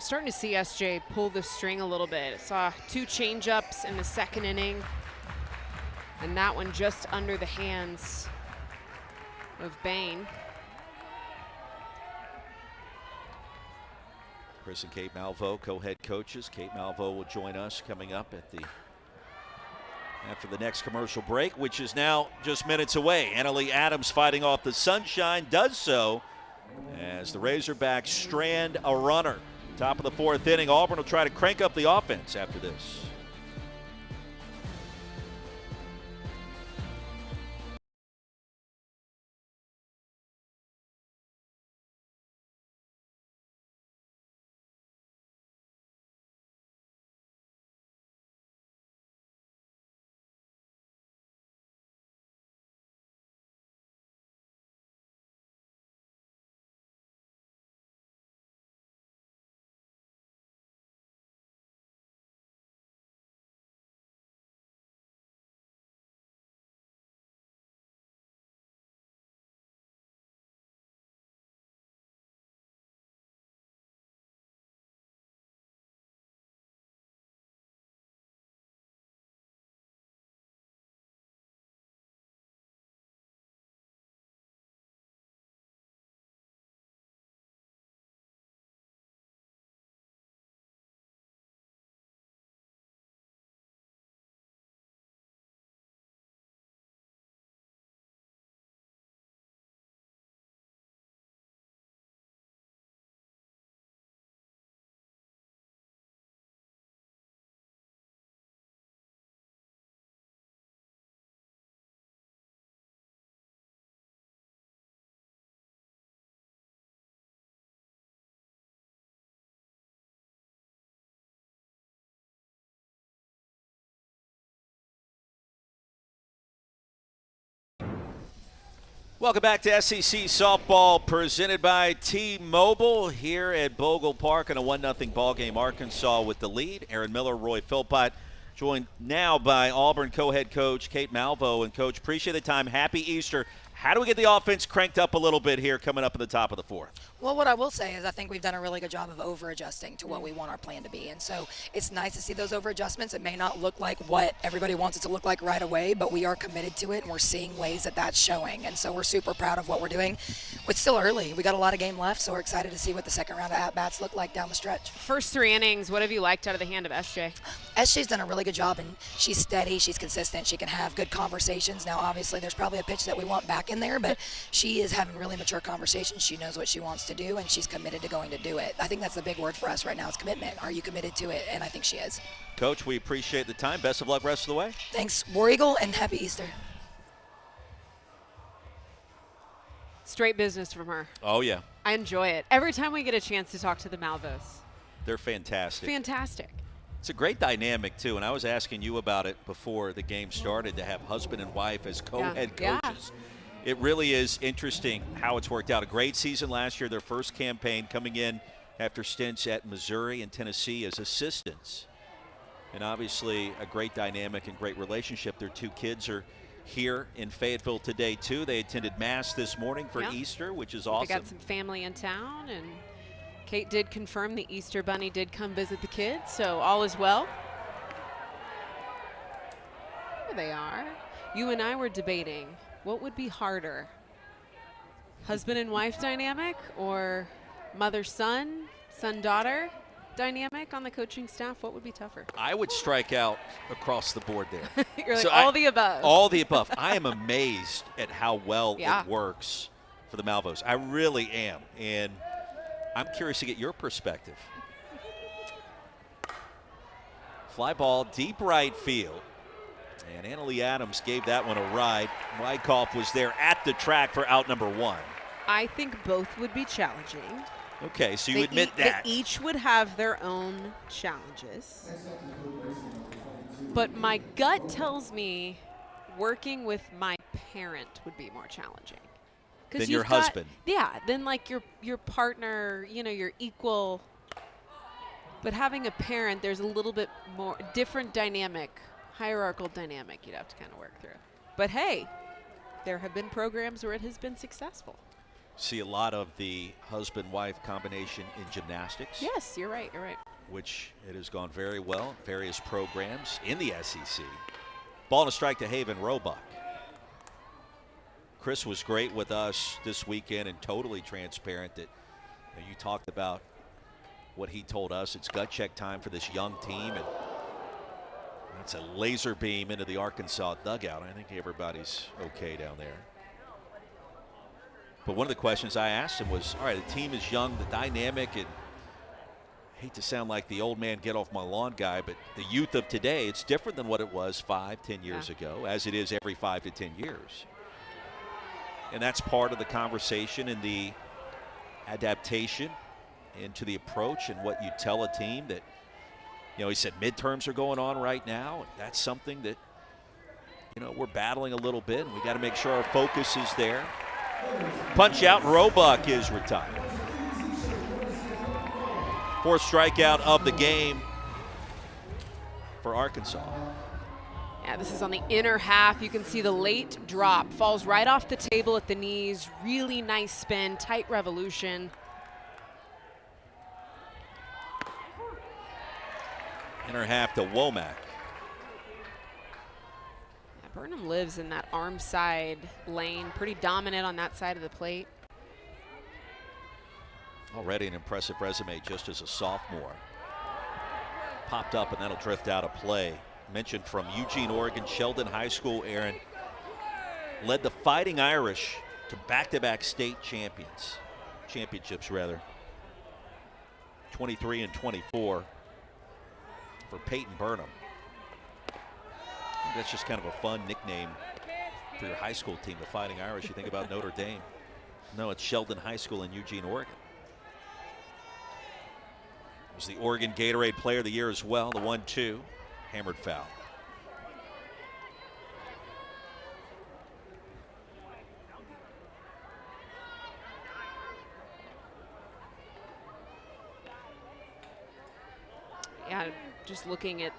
Starting to see SJ pull the string a little bit. Saw 2 changeups in the 2nd inning, and that one just under the hands of Bain. Chris and Kate Malvo, co-head coaches. Kate Malvo will join us coming up after the next commercial break, which is now just minutes away. Annalie Adams fighting off the sunshine, does so as the Razorbacks strand a runner. Top of the 4th inning, Auburn will try to crank up the offense after this. Welcome back to SEC Softball, presented by T-Mobile here at Bogle Park in a 1-0 ball game. Arkansas with the lead. Aaron Miller, Roy Philpott, joined now by Auburn co-head coach Kate Malvo. And, Coach, appreciate the time. Happy Easter. How do we get the offense cranked up a little bit here coming up at the top of the fourth? Well, what I will say is I think we've done a really good job of over-adjusting to what we want our plan to be. And so it's nice to see those over-adjustments. It may not look like what everybody wants it to look like right away, but we are committed to it, and we're seeing ways that that's showing. And so we're super proud of what we're doing. It's still early. We got a lot of game left, so we're excited to see what the second round of at-bats look like down the stretch. First 3 innings, what have you liked out of the hand of SJ? SJ's done a really good job, and she's steady. She's consistent. She can have good conversations. Now, obviously, there's probably a pitch that we want back in there, but she is having really mature conversations. She knows what she wants to do, and she's committed to going to do it. I think that's the big word for us right now is commitment. Are you committed to it? And I think she is. Coach, we appreciate the time. Best of luck rest of the way. Thanks, War Eagle, and happy Easter. Straight business from her. Oh, yeah. I enjoy it. Every time we get a chance to talk to the Malvos. They're fantastic. Fantastic. It's a great dynamic, too, and I was asking you about it before the game started, to have husband and wife as co-head coaches. It really is interesting how it's worked out. A great season last year, their first campaign coming in after stints at Missouri and Tennessee as assistants. And obviously a great dynamic and great relationship. Their 2 kids are here in Fayetteville today, too. They attended Mass this morning for Easter, which is awesome. They got some family in town, and Kate did confirm the Easter Bunny did come visit the kids, so all is well. There they are. You and I were debating, what would be harder? Husband and wife dynamic or mother-son, son-daughter dynamic on the coaching staff? What would be tougher? I would strike out across the board there. You're like, all the above. All the above. I am amazed at how well it works for the Malvos. I really am. And I'm curious to get your perspective. Fly ball, deep right field. And Annalie Adams gave that one a ride. Wyckoff was there at the track for out number 1. I think both would be challenging. Okay, so you admit that. They each would have their own challenges. But my gut tells me working with my parent would be more challenging. Than your husband. Yeah, then like your partner, you know, your equal. But having a parent, there's a little bit more different dynamic, hierarchical dynamic you'd have to kind of work through. But hey, there have been programs where it has been successful. See a lot of the husband-wife combination in gymnastics. Yes, you're right, Which it has gone very well, various programs in the SEC. Ball and a strike to Haven Roebuck. Chris was great with us this weekend and totally transparent that you talked about what he told us. It's gut check time for this young team, and that's a laser beam into the Arkansas dugout. I think everybody's okay down there. But one of the questions I asked him was, all right, the team is young, the dynamic, and I hate to sound like the old man get off my lawn guy, but the youth of today, it's different than what it was 5-10 years ago, as it is every 5 to 10 years. And that's part of the conversation and the adaptation into the approach and what you tell a team that, he said midterms are going on right now. And that's something that, we're battling a little bit, and we got to make sure our focus is there. Punch out, Roebuck is retired. 4th strikeout of the game for Arkansas. Yeah, this is on the inner half. You can see the late drop. Falls right off the table at the knees. Really nice spin, tight revolution. Inner half to Womack. Burnham lives in that arm side lane, pretty dominant on that side of the plate. Already an impressive resume just as a sophomore. Popped up and that'll drift out of play. Mentioned from Eugene, Oregon, Sheldon High School, Aaron. Led the Fighting Irish to back-to-back state championships rather. 23 and 24 for Peyton Burnham. That's just kind of a fun nickname for your high school team, the Fighting Irish. You think about Notre Dame. No, it's Sheldon High School in Eugene, Oregon. It was the Oregon Gatorade Player of the Year as well, the 1-2. Hammered foul. Yeah, just looking at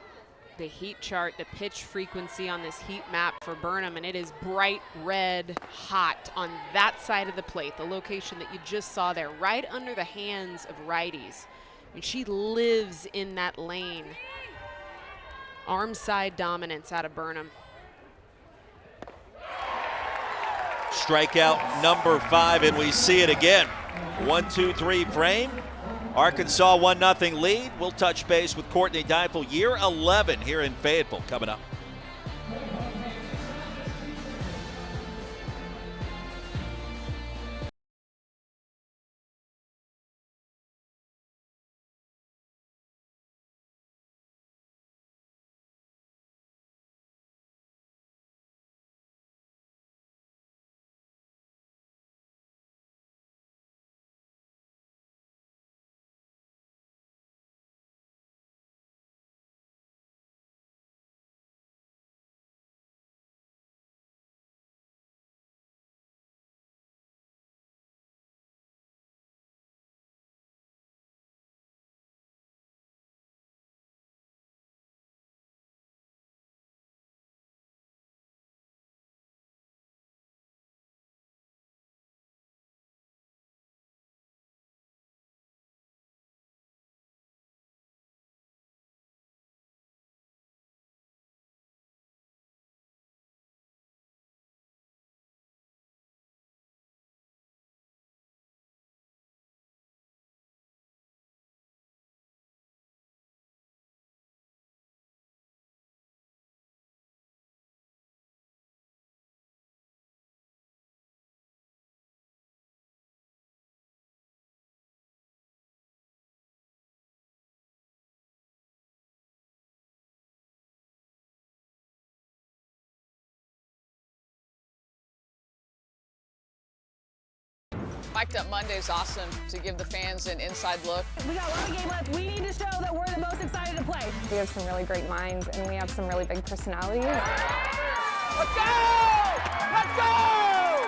the heat chart, the pitch frequency on this heat map for Burnham, and it is bright red hot on that side of the plate, the location that you just saw there, right under the hands of righties. I mean, she lives in that lane. Arm side dominance out of Burnham. Strikeout number 5, and we see it again. 1-2-3 frame. Arkansas 1-0 lead. We'll touch base with Courtney Deifel, year 11 here in Fayetteville, coming up. Mic'd Up Monday is awesome to give the fans an inside look. We got one game left. We need to show that we're the most excited to play. We have some really great minds, and we have some really big personalities. Let's go! Let's go!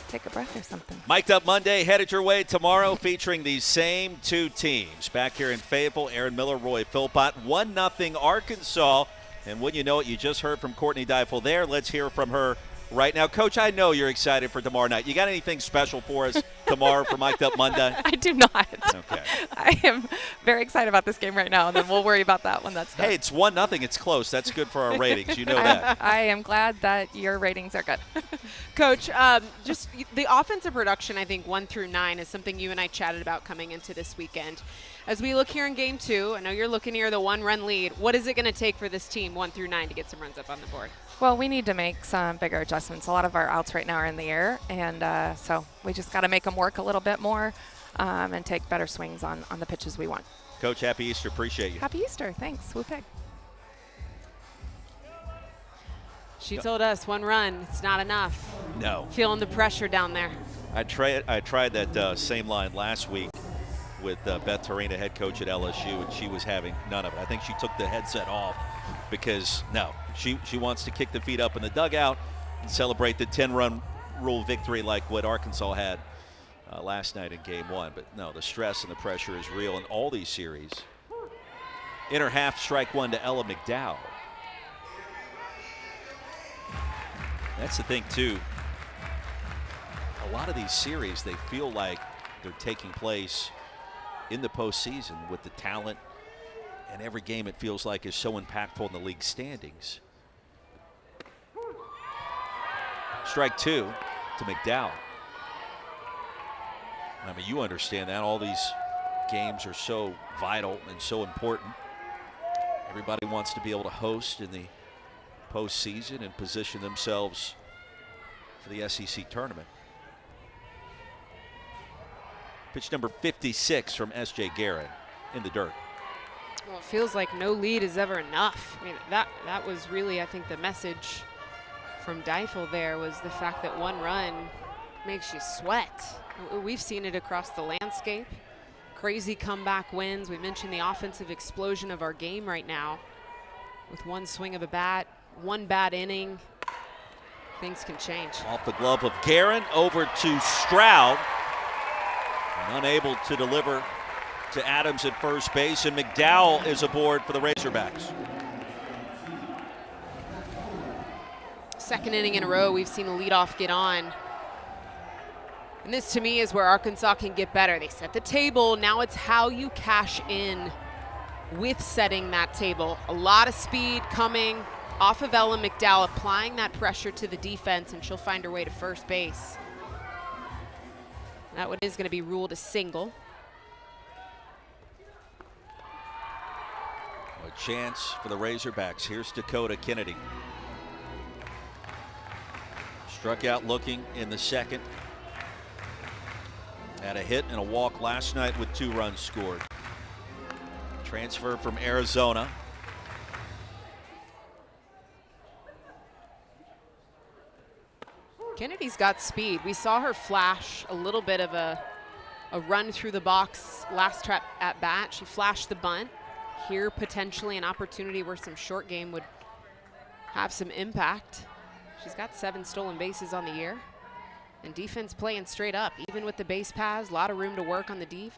Take a breath or something. Mic'd Up Monday headed your way tomorrow, featuring these same two teams. Back here in Fayetteville, Aaron Miller, Roy Philpott, 1-0 Arkansas. And wouldn't you know it, you just heard from Courtney Deifel there. Let's hear from her right now. Coach, I know you're excited for tomorrow night. You got anything special for us tomorrow for Mic'd Up Monday? I do not. Okay. I am very excited about this game right now, and then we'll worry about that when that's done. Hey, it's 1-0. It's close. That's good for our ratings. You know that. I am glad that your ratings are good. Coach, just the offensive production, I think 1 through 9 is something you and I chatted about coming into this weekend. As we look here in game 2, I know you're looking here the 1-run lead. What is it going to take for this team 1 through 9 to get some runs up on the board? Well, we need to make some bigger adjustments. A lot of our outs right now are in the air, and so we just got to make them work a little bit more and take better swings on the pitches we want. Coach, happy Easter. Appreciate you. Happy Easter. Thanks. Woo pig. She told us 1 run, it's not enough. No. Feeling the pressure down there. I tried that same line last week with Beth Torina, head coach at LSU, and she was having none of it. I think she took the headset off because, no, she wants to kick the feet up in the dugout and celebrate the 10-run rule victory like what Arkansas had last night in game 1. But, no, the stress and the pressure is real in all these series. Inner half, strike 1 to Ella McDowell. That's the thing, too. A lot of these series, they feel like they're taking place in the postseason with the talent, and every game it feels like is so impactful in the league standings. Strike 2 to McDowell. I mean, you understand that. All these games are so vital and so important. Everybody wants to be able to host in the postseason and position themselves for the SEC tournament. Pitch number 56 from S.J. Guerin in the dirt. Well, it feels like no lead is ever enough. I mean, that was really, I think, the message from Deifel there was the fact that 1 run makes you sweat. We've seen it across the landscape. Crazy comeback wins. We mentioned the offensive explosion of our game right now. With 1 swing of a bat, 1 bad inning, things can change. Off the glove of Guerin, over to Stroud. And unable to deliver to Adams at first base, and McDowell is aboard for the Razorbacks. Second inning in a row, we've seen the leadoff get on. And this, to me, is where Arkansas can get better. They set the table. Now it's how you cash in with setting that table. A lot of speed coming off of Ella McDowell, applying that pressure to the defense, and she'll find her way to first base. That one is going to be ruled a single. A chance for the Razorbacks. Here's Dakota Kennedy. Struck out looking in the second. Had a hit and a walk last night with 2 runs scored. Transfer from Arizona. Kennedy's got speed. We saw her flash a little bit of a run through the box last trap at bat. She flashed the bunt. Here, potentially an opportunity where some short game would have some impact. She's got 7 stolen bases on the year. And defense playing straight up, even with the base paths, a lot of room to work on the deep.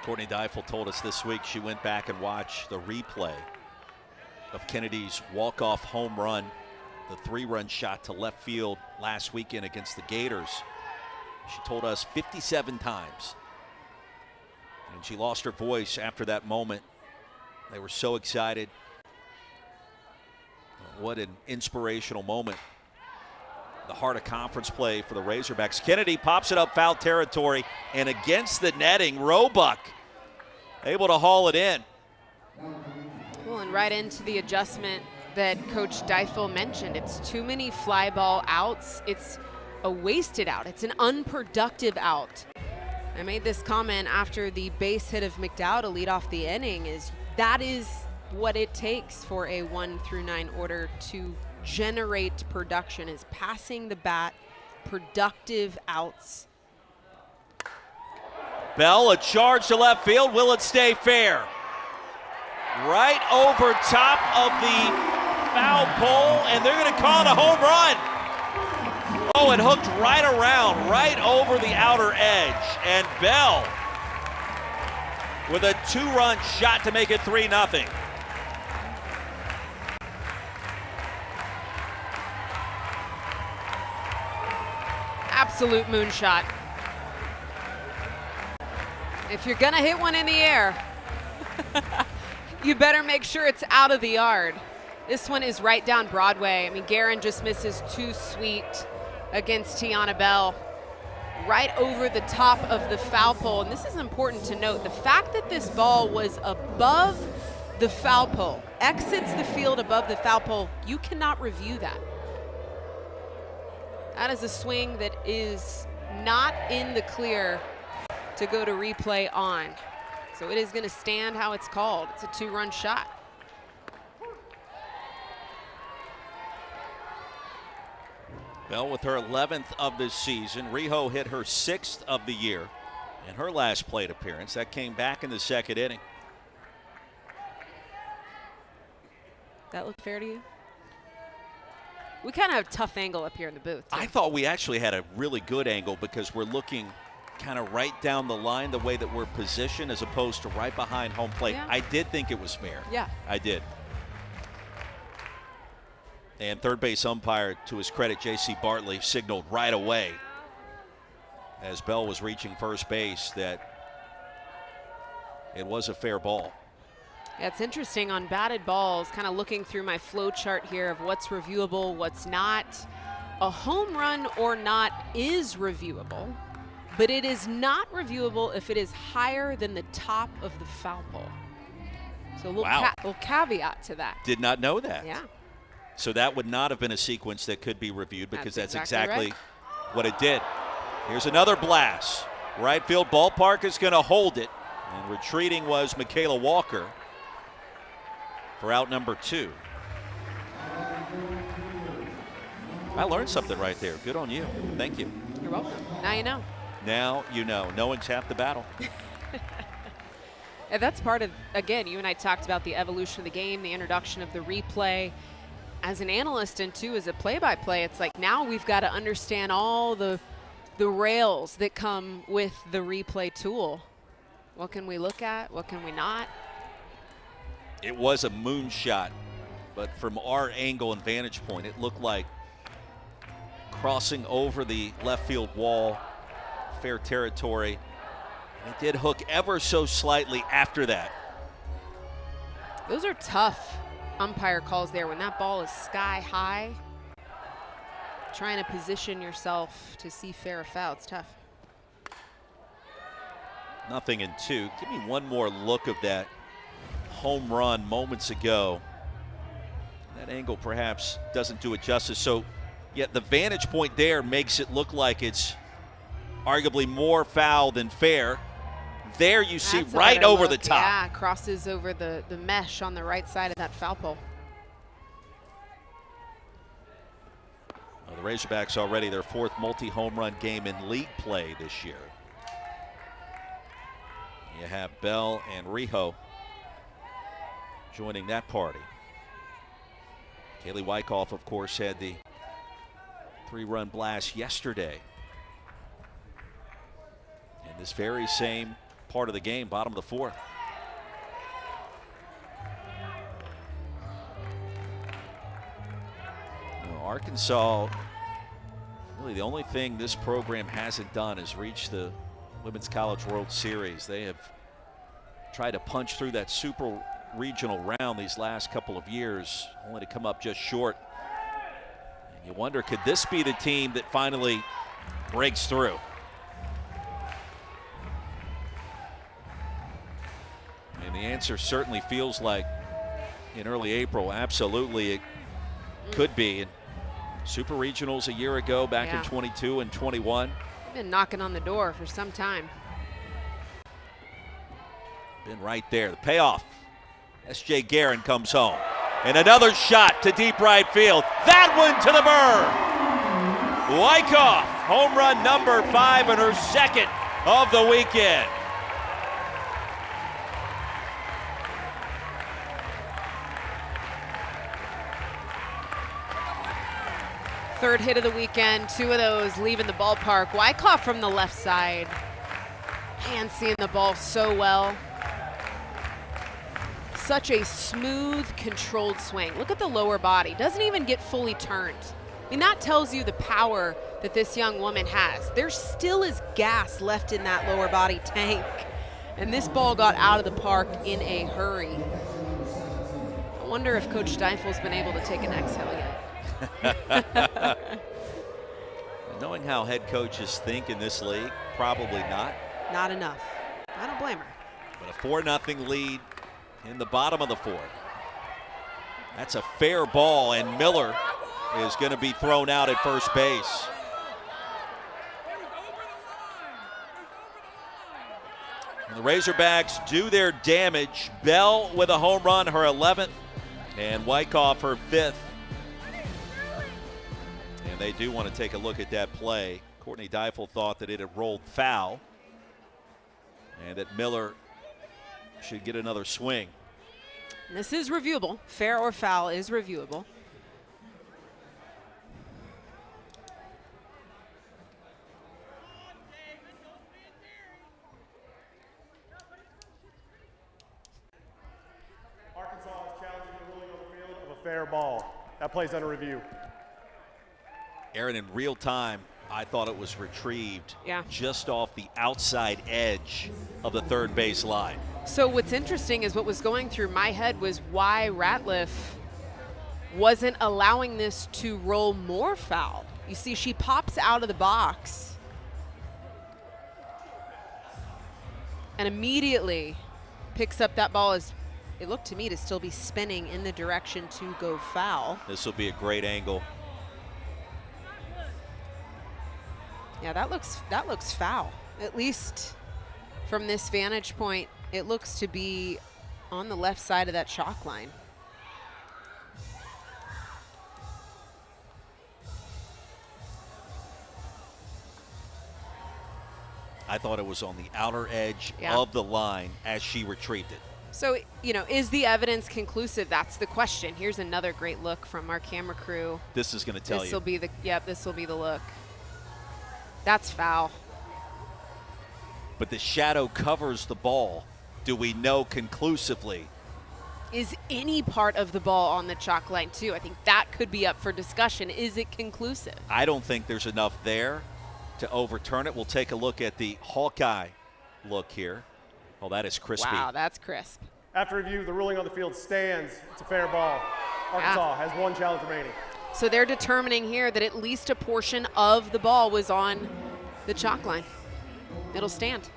Courtney Deifel told us this week she went back and watched the replay of Kennedy's walk-off home run, the 3-run shot to left field last weekend against the Gators. She told us 57 times. And she lost her voice after that moment. They were so excited. What an inspirational moment. The heart of conference play for the Razorbacks. Kennedy pops it up foul territory, and against the netting, Roebuck able to haul it in. Well, and right into the adjustment that Coach Deifel mentioned. It's too many fly ball outs. It's a wasted out. It's an unproductive out. I made this comment after the base hit of McDowell to lead off the inning. That is what it takes for a 1 through 9 order to generate production, is passing the bat, productive outs. Bell, a charge to left field. Will it stay fair? Right over top of the foul pole, and they're going to call it a home run. Oh, it hooked right around, right over the outer edge. And Bell with a 2-run shot to make it 3-0. Absolute moonshot. If you're gonna hit one in the air, you better make sure it's out of the yard. This one is right down Broadway. I mean, Guerin just misses too sweet against Tiana Bell. Right over the top of the foul pole. And this is important to note. The fact that this ball was above the foul pole, exits the field above the foul pole, you cannot review that. That is a swing that is not in the clear to go to replay on. So it is going to stand how it's called. It's a 2-run shot. Bell with her 11th of the season. Riho hit her 6th of the year in her last plate appearance. That came back in the second inning. That look fair to you? We kind of have a tough angle up here in the booth, too. I thought we actually had a really good angle because we're looking kind of right down the line the way that we're positioned as opposed to right behind home plate. Yeah. I did think it was fair. Yeah. I did. And third base umpire, to his credit, J.C. Bartley, signaled right away as Bell was reaching first base that it was a fair ball. Yeah, it's interesting on batted balls, kind of looking through my flow chart here of what's reviewable, what's not. A home run or not is reviewable, but it is not reviewable if it is higher than the top of the foul pole. So a little, little caveat to that. Did not know that. Yeah. So that would not have been a sequence that could be reviewed because that's exactly right. what it did. Here's another blast. Right field ballpark is going to hold it. And retreating was Michaela Walker for out number 2. I learned something right there. Good on you. Thank you. You're welcome. Now you know. Now you know. Knowing's half the battle. And that's part of, again, you and I talked about the evolution of the game, the introduction of the replay. As an analyst and too as a play-by-play, it's like now we've got to understand all the the rails that come with the replay tool. What can we look at? What can we not? It was a moonshot, but from our angle and vantage point, it looked like crossing over the left field wall, fair territory. And it did hook ever so slightly after that. Those are tough umpire calls there when that ball is sky high. Trying to position yourself to see fair or foul, it's tough. 0-2. Give me one more look of that home run moments ago. That angle perhaps doesn't do it justice. So, yet the vantage point there makes it look like it's arguably more foul than fair. There you see That's a right better over look. the top. Yeah, crosses over the mesh on the right side of that foul pole. Well, the Razorbacks already their 4th multi-home run game in league play this year. You have Bell and Rijo joining that party. Kaylee Wyckoff, of course, had the 3-run blast yesterday. In this very same part of the game, bottom of the 4th. Arkansas, really the only thing this program hasn't done is reach the Women's College World Series. They have tried to punch through that super regional round these last couple of years, only to come up just short. And you wonder, could this be the team that finally breaks through? And the answer certainly feels like in early April, absolutely it could be. And super regionals a year ago, back in 22 and 21. Been knocking on the door for some time. Been right there. The payoff. S.J. Guerin comes home. And another shot to deep right field. That one to the burn. Wyckoff, home run number 5 and her 2nd of the weekend. Third hit of the weekend, 2 of those leaving the ballpark. Wyckoff from the left side. Man, seeing the ball so well. Such a smooth, controlled swing. Look at the lower body. Doesn't even get fully turned. I mean, that tells you the power that this young woman has. There still is gas left in that lower body tank. And this ball got out of the park in a hurry. I wonder if Coach Steifel's been able to take an exhale yet. Knowing how head coaches think in this league, probably not. Not enough. I don't blame her. But a 4-0 lead in the bottom of the 4th. That's a fair ball, and Miller is going to be thrown out at first base. And the Razorbacks do their damage. Bell with a home run, her 11th, and Wyckoff her 5th. And they do want to take a look at that play. Courtney Deifel thought that it had rolled foul and that Miller should get another swing. This is reviewable. Fair or foul is reviewable. Arkansas is challenging the ruling on the field of a fair ball. That play's under review. Aaron, in real time, I thought it was retrieved just off the outside edge of the third base line. So what's interesting is what was going through my head was why Ratliff wasn't allowing this to roll more foul. You see, she pops out of the box and immediately picks up that ball as it looked to me to still be spinning in the direction to go foul. This will be a great angle. Yeah, that looks foul. At least from this vantage point, it looks to be on the left side of that chalk line. I thought it was on the outer edge of the line as she retrieved it. So, you know, is the evidence conclusive? That's the question. Here's another great look from our camera crew. This is going to tell you. This will be the look. That's foul. But the shadow covers the ball. Do we know conclusively? Is any part of the ball on the chalk line too? I think that could be up for discussion. Is it conclusive? I don't think there's enough there to overturn it. We'll take a look at the Hawkeye look here. Oh, that is crispy. Wow, that's crisp. After review, the ruling on the field stands. It's a fair ball. Arkansas has one challenge remaining. So they're determining here that at least a portion of the ball was on the chalk line. It'll stand.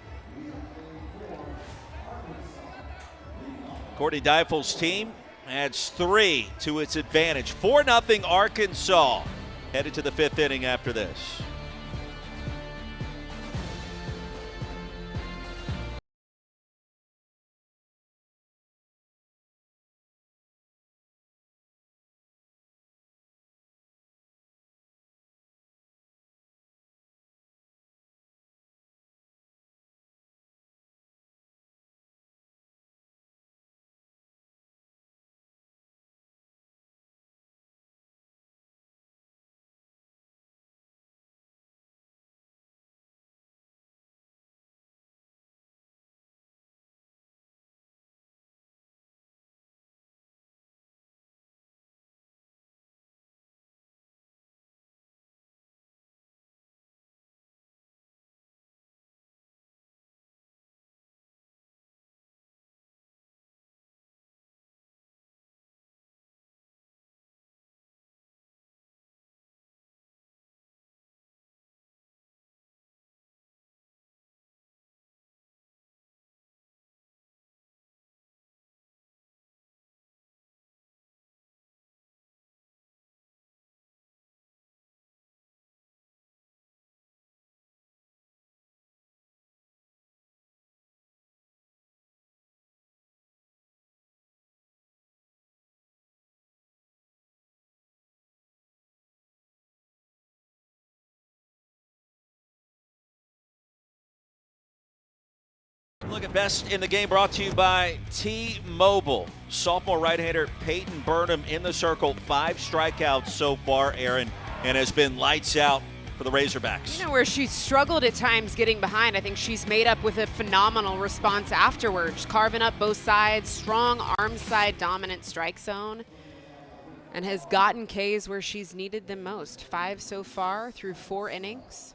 Courtney Deifel's team adds 3 to its advantage. 4-0 Arkansas. Headed to the 5th inning after this. Look at Best in the Game brought to you by T-Mobile. Sophomore right-hander Peyton Burnham in the circle. 5 strikeouts so far, Aaron, and has been lights out for the Razorbacks. You know, where she struggled at times getting behind, I think she's made up with a phenomenal response afterwards, carving up both sides, strong arm side dominant strike zone, and has gotten Ks where she's needed them most. 5 so far through 4 innings.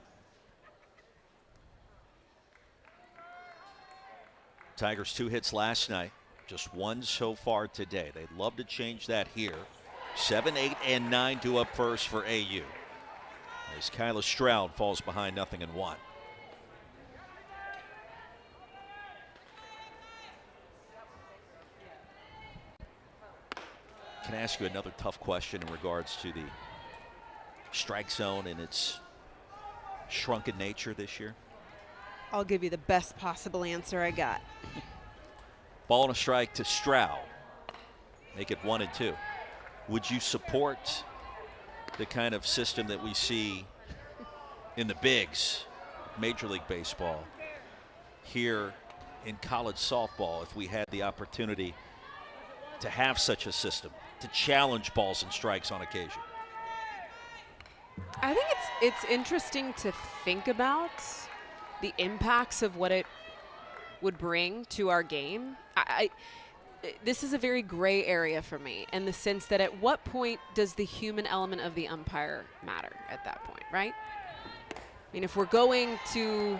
Tigers 2 hits last night, just 1 so far today. They'd love to change that here. 7, 8, and 9 due up first for AU. As Kyla Stroud falls behind 0-1. Can I ask you another tough question in regards to the strike zone and its shrunken nature this year? I'll give you the best possible answer I got. Ball and a strike to Stroud. Make it 1-2. Would you support the kind of system that we see in the bigs, Major League Baseball, here in college softball, if we had the opportunity to have such a system, to challenge balls and strikes on occasion? I think it's interesting to think about the impacts of what it would bring to our game. This is a very gray area for me in the sense that at what point does the human element of the umpire matter at that point, right? I mean, if we're going to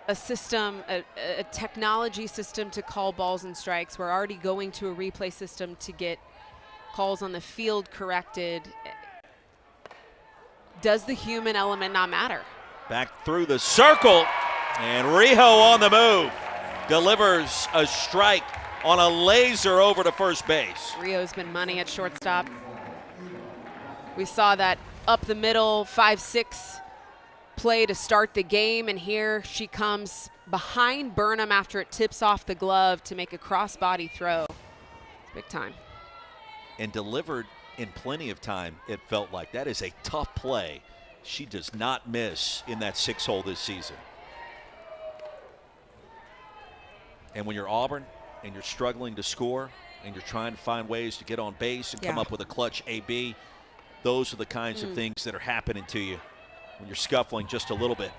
a system, a technology system to call balls and strikes, we're already going to a replay system to get calls on the field corrected. Does the human element not matter? Back through the circle, and Rijo on the move. Delivers a strike on a laser over to first base. Rio's been money at shortstop. We saw that up the middle 5-6 play to start the game, and here she comes behind Burnham after it tips off the glove to make a cross-body throw. Big time. And delivered in plenty of time, it felt like. That is a tough play. She does not miss in that 6-hole this season. And when you're Auburn and you're struggling to score and you're trying to find ways to get on base and come up with a clutch AB, those are the kinds of things that are happening to you when you're scuffling just a little bit.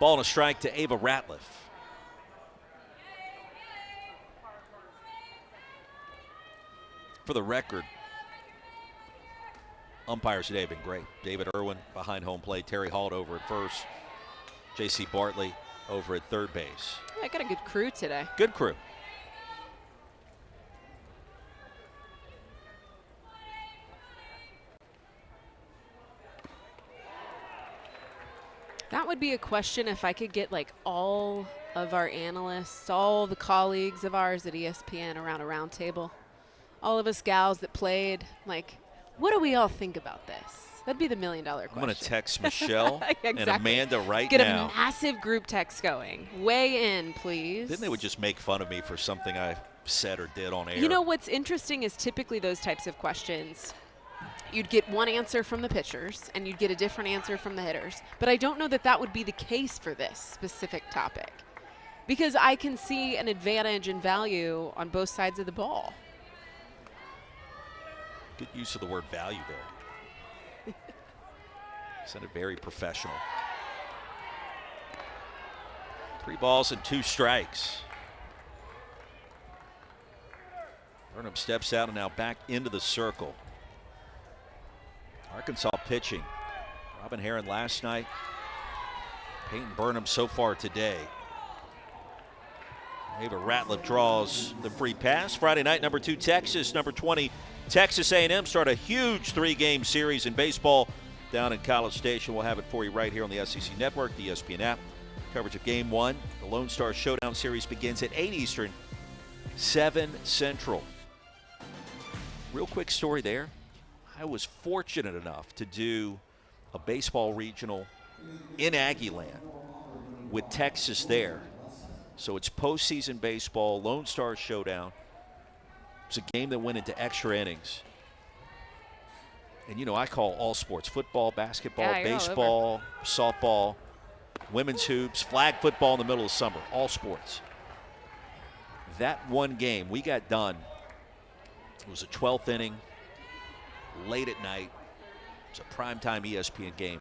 Ball and a strike to Ava Ratliff. For the record, umpires today have been great. David Irwin behind home plate, Terry Halt over at first, J.C. Bartley over at third base. Yeah, I got a good crew today. Good crew. That would be a question if I could get like all of our analysts, all the colleagues of ours at ESPN around a round table. All of us gals that played, like, what do we all think about this? That'd be the $1 million question. I'm going to text Michelle exactly. and Amanda right Get now. Get a massive group text going. Weigh in, please. Then they would just make fun of me for something I said or did on air. You know what's interesting is typically those types of questions, you'd get one answer from the pitchers and you'd get a different answer from the hitters. But I don't know that that would be the case for this specific topic, because I can see an advantage and value on both sides of the ball. Good use of the word value there. Sounded very professional. 3 balls and 2 strikes. Burnham steps out and now back into the circle. Arkansas pitching. Robin Heron last night. Peyton Burnham so far today. Ava Ratliff draws the free pass. Friday night, number 2 Texas, number 20 Texas A&M start a huge 3-game series in baseball down in College Station. We'll have it for you right here on the SEC Network, the ESPN app. Coverage of Game 1. The Lone Star Showdown series begins at 8 Eastern, 7 Central. Real quick story there. I was fortunate enough to do a baseball regional in Aggieland with Texas there. So it's postseason baseball, Lone Star Showdown. It's a game that went into extra innings. And, you know, I call all sports, football, basketball, baseball, softball, women's hoops, flag football in the middle of summer, all sports. That one game, we got done. It was a 12th inning, late at night. It was a primetime ESPN game.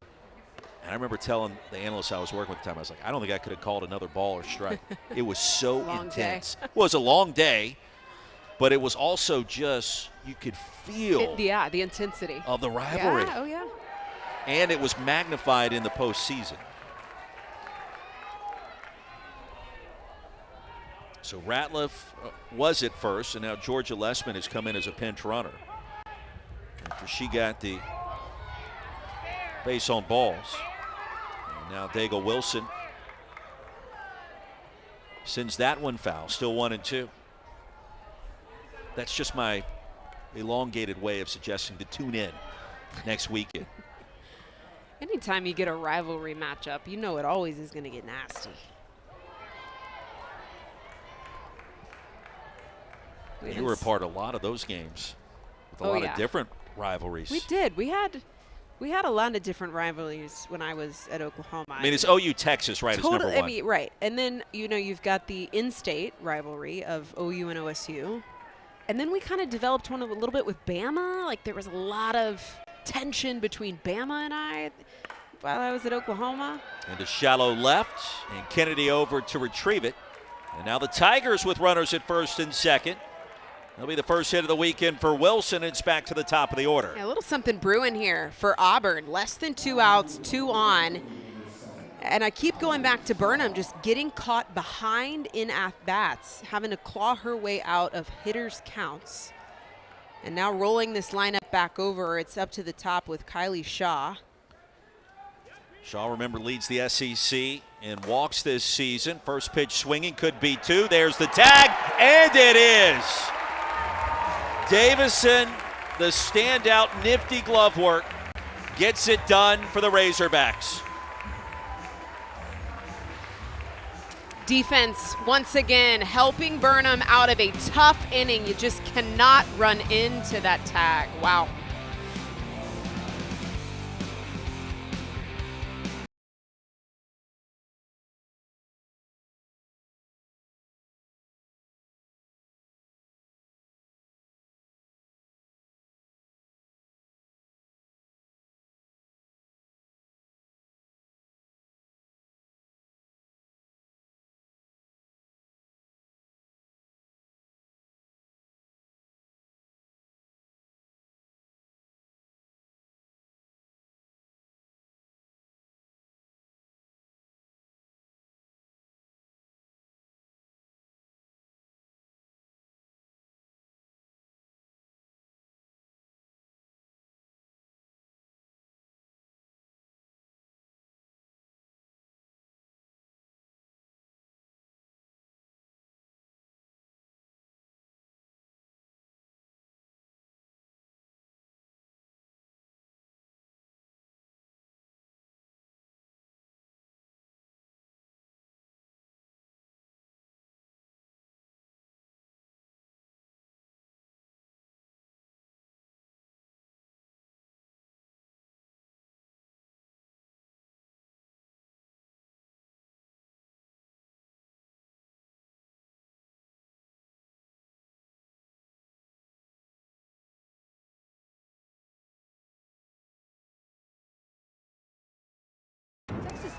And I remember telling the analyst I was working with at the time, I was like, I don't think I could have called another ball or strike. It was so intense. It was a long day, but it was also just, you could feel the intensity of the rivalry. Yeah, oh yeah. And it was magnified in the postseason. So Ratliff was at first, and now Georgia Lessman has come in as a pinch runner after she got the base on balls. And now Daigle Wilson sends that one foul, still 1-2. That's just my elongated way of suggesting to tune in next weekend. Anytime you get a rivalry matchup, you know it always is going to get nasty. You were a part of a lot of those games with a lot of different rivalries. We did. We had a lot of different rivalries when I was at Oklahoma. I mean, it's OU Texas, right? It's number 1. I mean, right. And then, you know, you've got the in-state rivalry of OU and OSU. And then we kind of developed one a little bit with Bama. Like, there was a lot of tension between Bama and I while I was at Oklahoma. And a shallow left, and Kennedy over to retrieve it. And now the Tigers with runners at first and second. That'll be the first hit of the weekend for Wilson. It's back to the top of the order. Yeah, a little something brewing here for Auburn. Less than 2 outs, 2 on. And I keep going back to Burnham, just getting caught behind in at-bats, having to claw her way out of hitters' counts. And now rolling this lineup back over. It's up to the top with Kylie Shaw. Shaw, remember, leads the SEC in walks this season. First pitch swinging, could be 2. There's the tag, and it is. Davison, the standout nifty glove work, gets it done for the Razorbacks. Defense, once again, helping Burnham out of a tough inning. You just cannot run into that tag. Wow.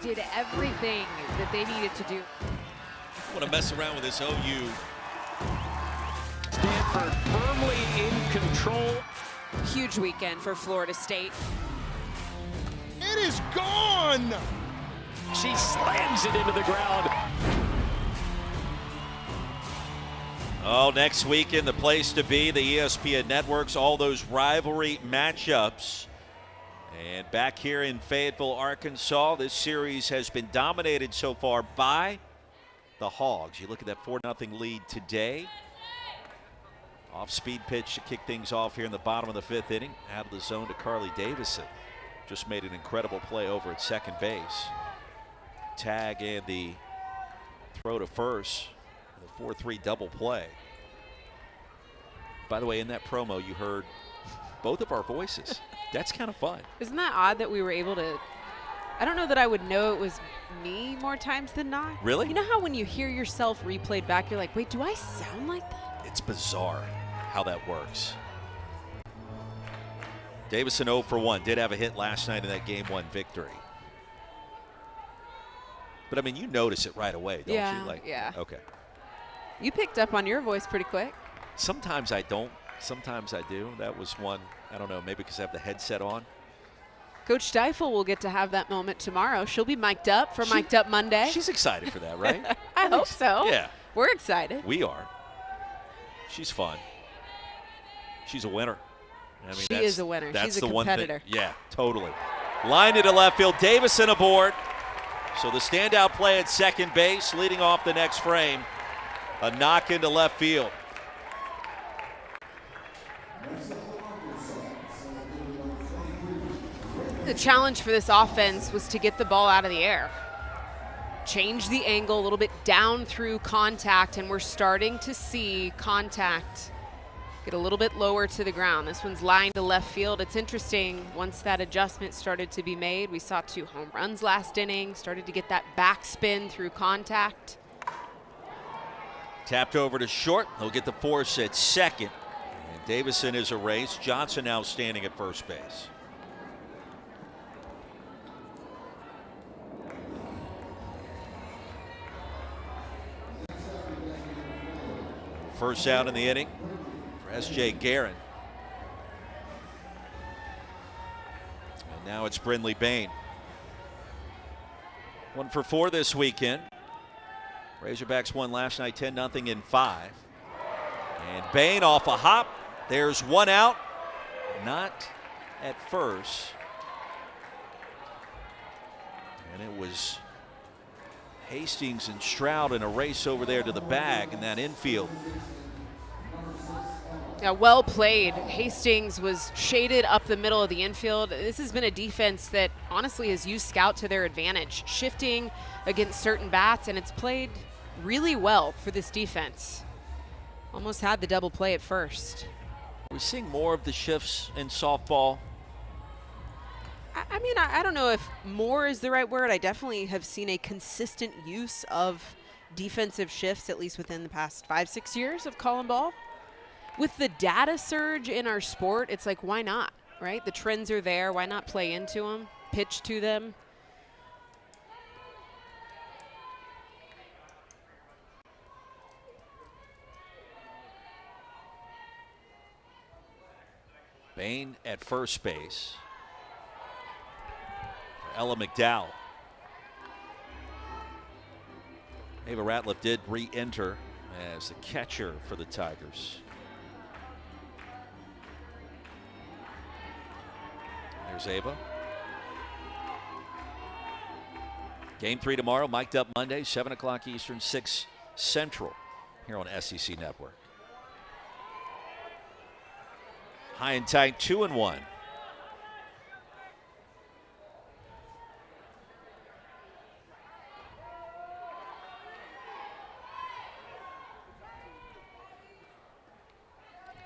did everything that they needed to do. Want to mess around with this OU. Stanford firmly in control. Huge weekend for Florida State. It is gone! She slams it into the ground. Oh, next weekend, the place to be, the ESPN networks, all those rivalry matchups. And back here in Fayetteville, Arkansas, this series has been dominated so far by the Hogs. You look at that 4-0 lead today. Off-speed pitch to kick things off here in the bottom of the 5th inning. Out of the zone to Carly Davison. Just made an incredible play over at second base. Tag and the throw to first. The 4-3 double play. By the way, in that promo, you heard both of our voices. That's kind of fun. Isn't that odd that we were able to? I don't know that I would know it was me more times than not. Really? You know how when you hear yourself replayed back, you're like, wait, do I sound like that? It's bizarre how that works. Davison 0 for 1. Did have a hit last night in that Game 1 victory. But, I mean, you notice it right away, don't Yeah, you? Like, yeah. Okay. You picked up on your voice pretty quick. Sometimes I don't. Sometimes I do. That was one, I don't know, maybe because I have the headset on. Coach Steifel will get to have that moment tomorrow. She'll be mic'd up for Mic'd Up Monday. She's excited for that, right? I hope so. Yeah. We're excited. We are. She's fun. She's a winner. I mean, She is a winner. That's She's a the one thing. competitor. Yeah, totally. Line it to left field. Davison aboard. So the standout play at second base, leading off the next frame. A knock into left field. The challenge for this offense was to get the ball out of the air. Change the angle a little bit down through contact, and we're starting to see contact get a little bit lower to the ground. This one's lined to left field. It's interesting, once that adjustment started to be made, we saw 2 home runs last inning, started to get that backspin through contact. Tapped over to short. He'll get the force at second. And Davison is erased. Johnson now standing at first base. First out in the inning for S.J. Guerin. And now it's Brinley Bain. 1 for 4 this weekend. Razorbacks won last night 10-0 in 5. And Bain off a hop. There's one out. Not at first. And it was Hastings and Stroud in a race over there to the bag in that infield. Yeah, well played. Hastings was shaded up the middle of the infield. This has been a defense that honestly has used scout to their advantage, shifting against certain bats, and it's played really well for this defense. Almost had the double play at first. We're seeing more of the shifts in softball. I mean, I don't know if more is the right word. I definitely have seen a consistent use of defensive shifts, at least within the past 5-6 years of calling ball. With the data surge in our sport, it's like, why not, right? The trends are there. Why not play into them, pitch to them? Bain at first base. Ella McDowell. Ava Ratliff did re-enter as the catcher for the Tigers. There's Ava. Game 3 tomorrow, mic'd up Monday, 7 o'clock Eastern, 6 Central, here on SEC Network. High and tight, 2-1.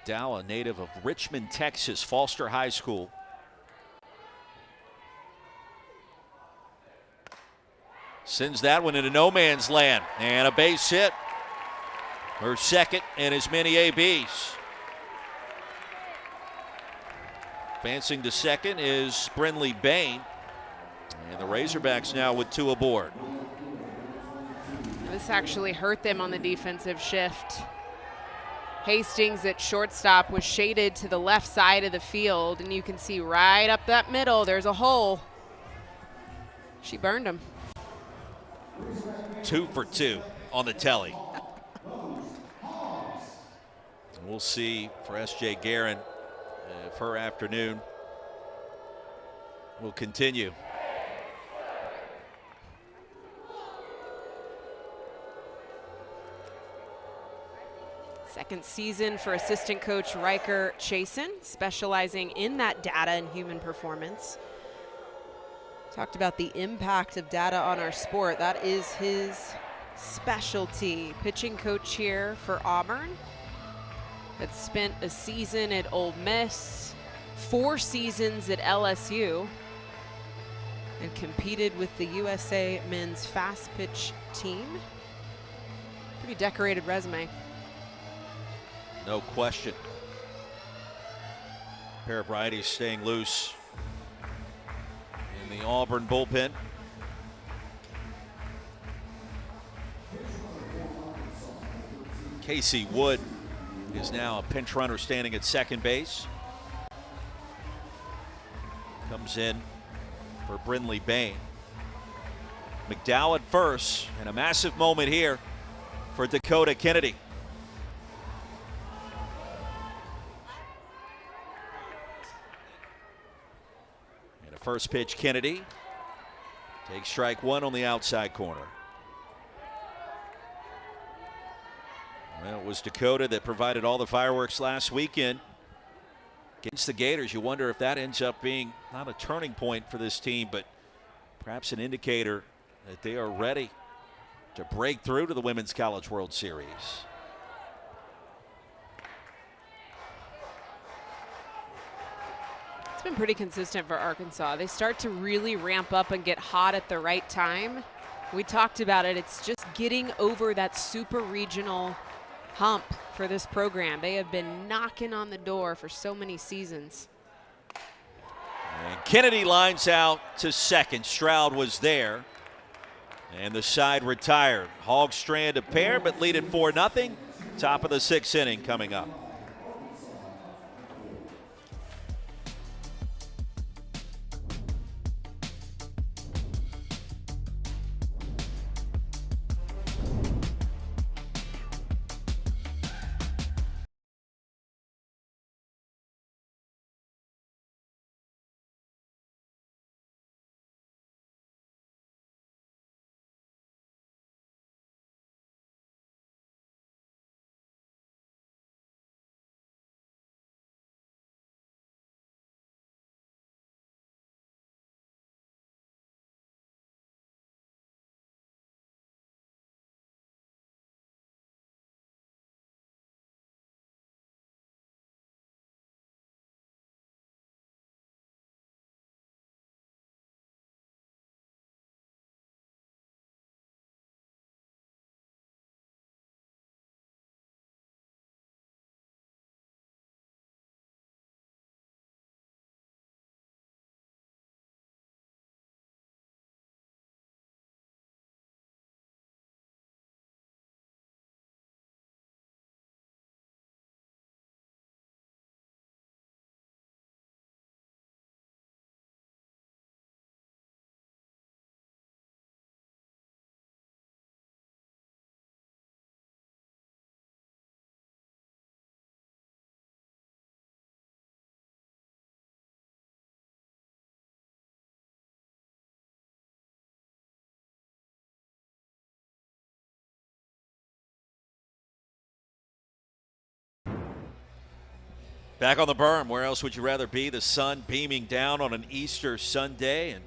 Dow, a native of Richmond, Texas, Foster High School. Sends that one into no man's land, and a base hit. Her second and as many ABs. Advancing to second is Brinley Bain. And the Razorbacks now with 2 aboard. This actually hurt them on the defensive shift. Hastings at shortstop was shaded to the left side of the field, and you can see right up that middle, there's a hole. She burned him. 2 for 2 on the telly. We'll see for S.J. Guerin if her afternoon will continue. Second season for assistant coach Riker Chasen, specializing in that data and human performance. Talked about the impact of data on our sport. That is his specialty. Pitching coach here for Auburn. Had spent a season at Ole Miss, 4 seasons at LSU, and competed with the USA men's fast pitch team. Pretty decorated resume. No question. A pair of righties staying loose in the Auburn bullpen. Casey Wood is now a pinch runner standing at second base. Comes in for Brinley Bain. McDowell at first, and a massive moment here for Dakota Kennedy. And a first pitch, Kennedy takes strike 1 on the outside corner. Well, it was Dakota that provided all the fireworks last weekend against the Gators. You wonder if that ends up being not a turning point for this team, but perhaps an indicator that they are ready to break through to the Women's College World Series. It's been pretty consistent for Arkansas. They start to really ramp up and get hot at the right time. We talked about it. It's just getting over that super regional hump for this program. They have been knocking on the door for so many seasons. And Kennedy lines out to second. Stroud was there. And the side retired. Hogstrand a pair, but lead it 4-0. Top of the 6th inning coming up. Back on the berm, where else would you rather be? The sun beaming down on an Easter Sunday, and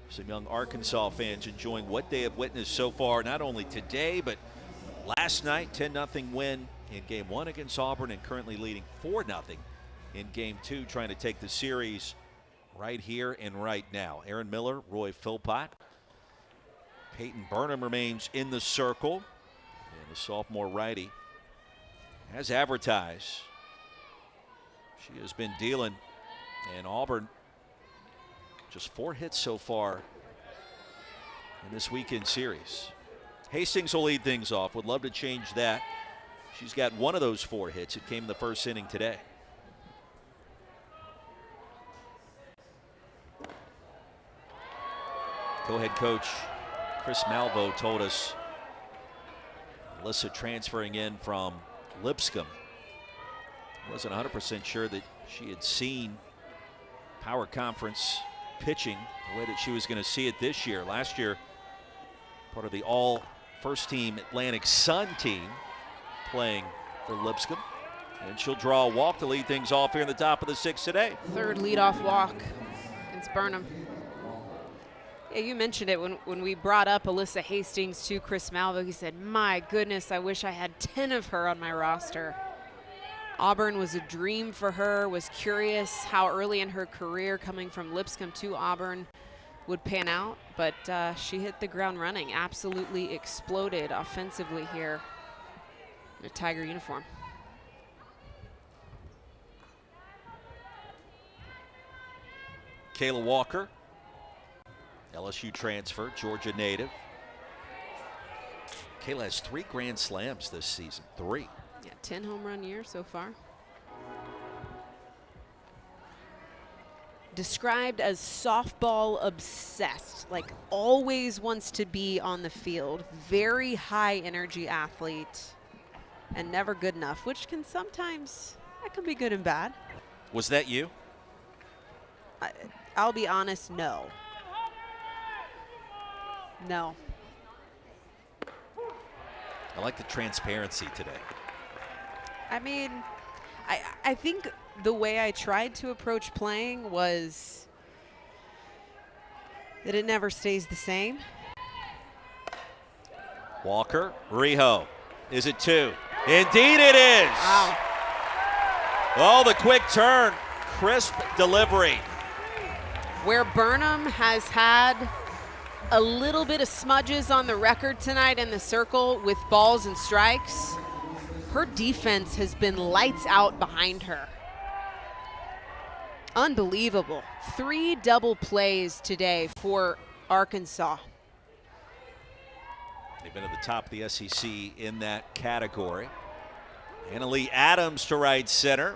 some young Arkansas fans enjoying what they have witnessed so far, not only today, but last night. 10-0 win in Game 1 against Auburn, and currently leading 4-0 in Game 2, trying to take the series right here and right now. Aaron Miller, Roy Philpott. Peyton Burnham remains in the circle, and the sophomore righty has advertised. She has been dealing, and Auburn just 4 hits so far in this weekend series. Hastings will lead things off. Would love to change that. She's got one of those 4 hits. It came in the first inning today. Co-head coach Chris Malvo told us Alyssa transferring in from Lipscomb. Wasn't 100% sure that she had seen Power Conference pitching the way that she was going to see it this year. Last year, part of the all first team Atlantic Sun team playing for Lipscomb. And she'll draw a walk to lead things off here in the top of the 6th today. 3rd leadoff walk against Burnham. Yeah, you mentioned it when we brought up Alyssa Hastings to Chris Malvo. He said, my goodness, I wish I had 10 of her on my roster. Auburn was a dream for her, was curious how early in her career coming from Lipscomb to Auburn would pan out, but she hit the ground running, absolutely exploded offensively here in a Tiger uniform. Kayla Walker, LSU transfer, Georgia native. Kayla has 3 grand slams this season, 3. Yeah, 10 home run year so far. Described as softball obsessed, like always wants to be on the field. Very high energy athlete and never good enough, which can sometimes, that can be good and bad. Was that you? I'll be honest, no. No. I like the transparency today. I mean, I think the way I tried to approach playing was that it never stays the same. Walker, Rijo. Is it 2? Indeed it is. Wow. Oh, the quick turn. Crisp delivery. Where Burnham has had a little bit of smudges on the record tonight in the circle with balls and strikes, her defense has been lights out behind her. Unbelievable. 3 double plays today for Arkansas. They've been at the top of the SEC in that category. Annalee Adams to right center.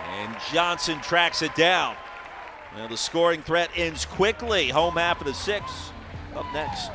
And Johnson tracks it down. Well, the scoring threat ends quickly. Home half of the 6th. Up next.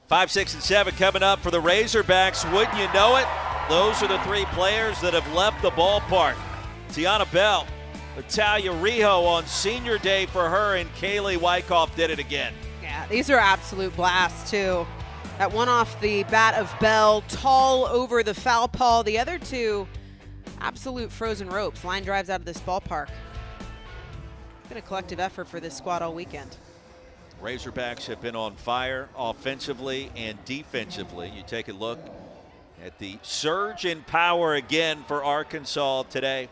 Five, 6, and 7 coming up for the Razorbacks. Wouldn't you know it? Those are the 3 players that have left the ballpark. Tiana Bell, Natalia Rijo on senior day for her, and Kaylee Wyckoff did it again. Yeah, these are absolute blasts, too. That one off the bat of Bell, tall over the foul pole. The other 2, absolute frozen ropes. Line drives out of this ballpark. Been a collective effort for this squad all weekend. Razorbacks have been on fire offensively and defensively. You take a look at the surge in power again for Arkansas today.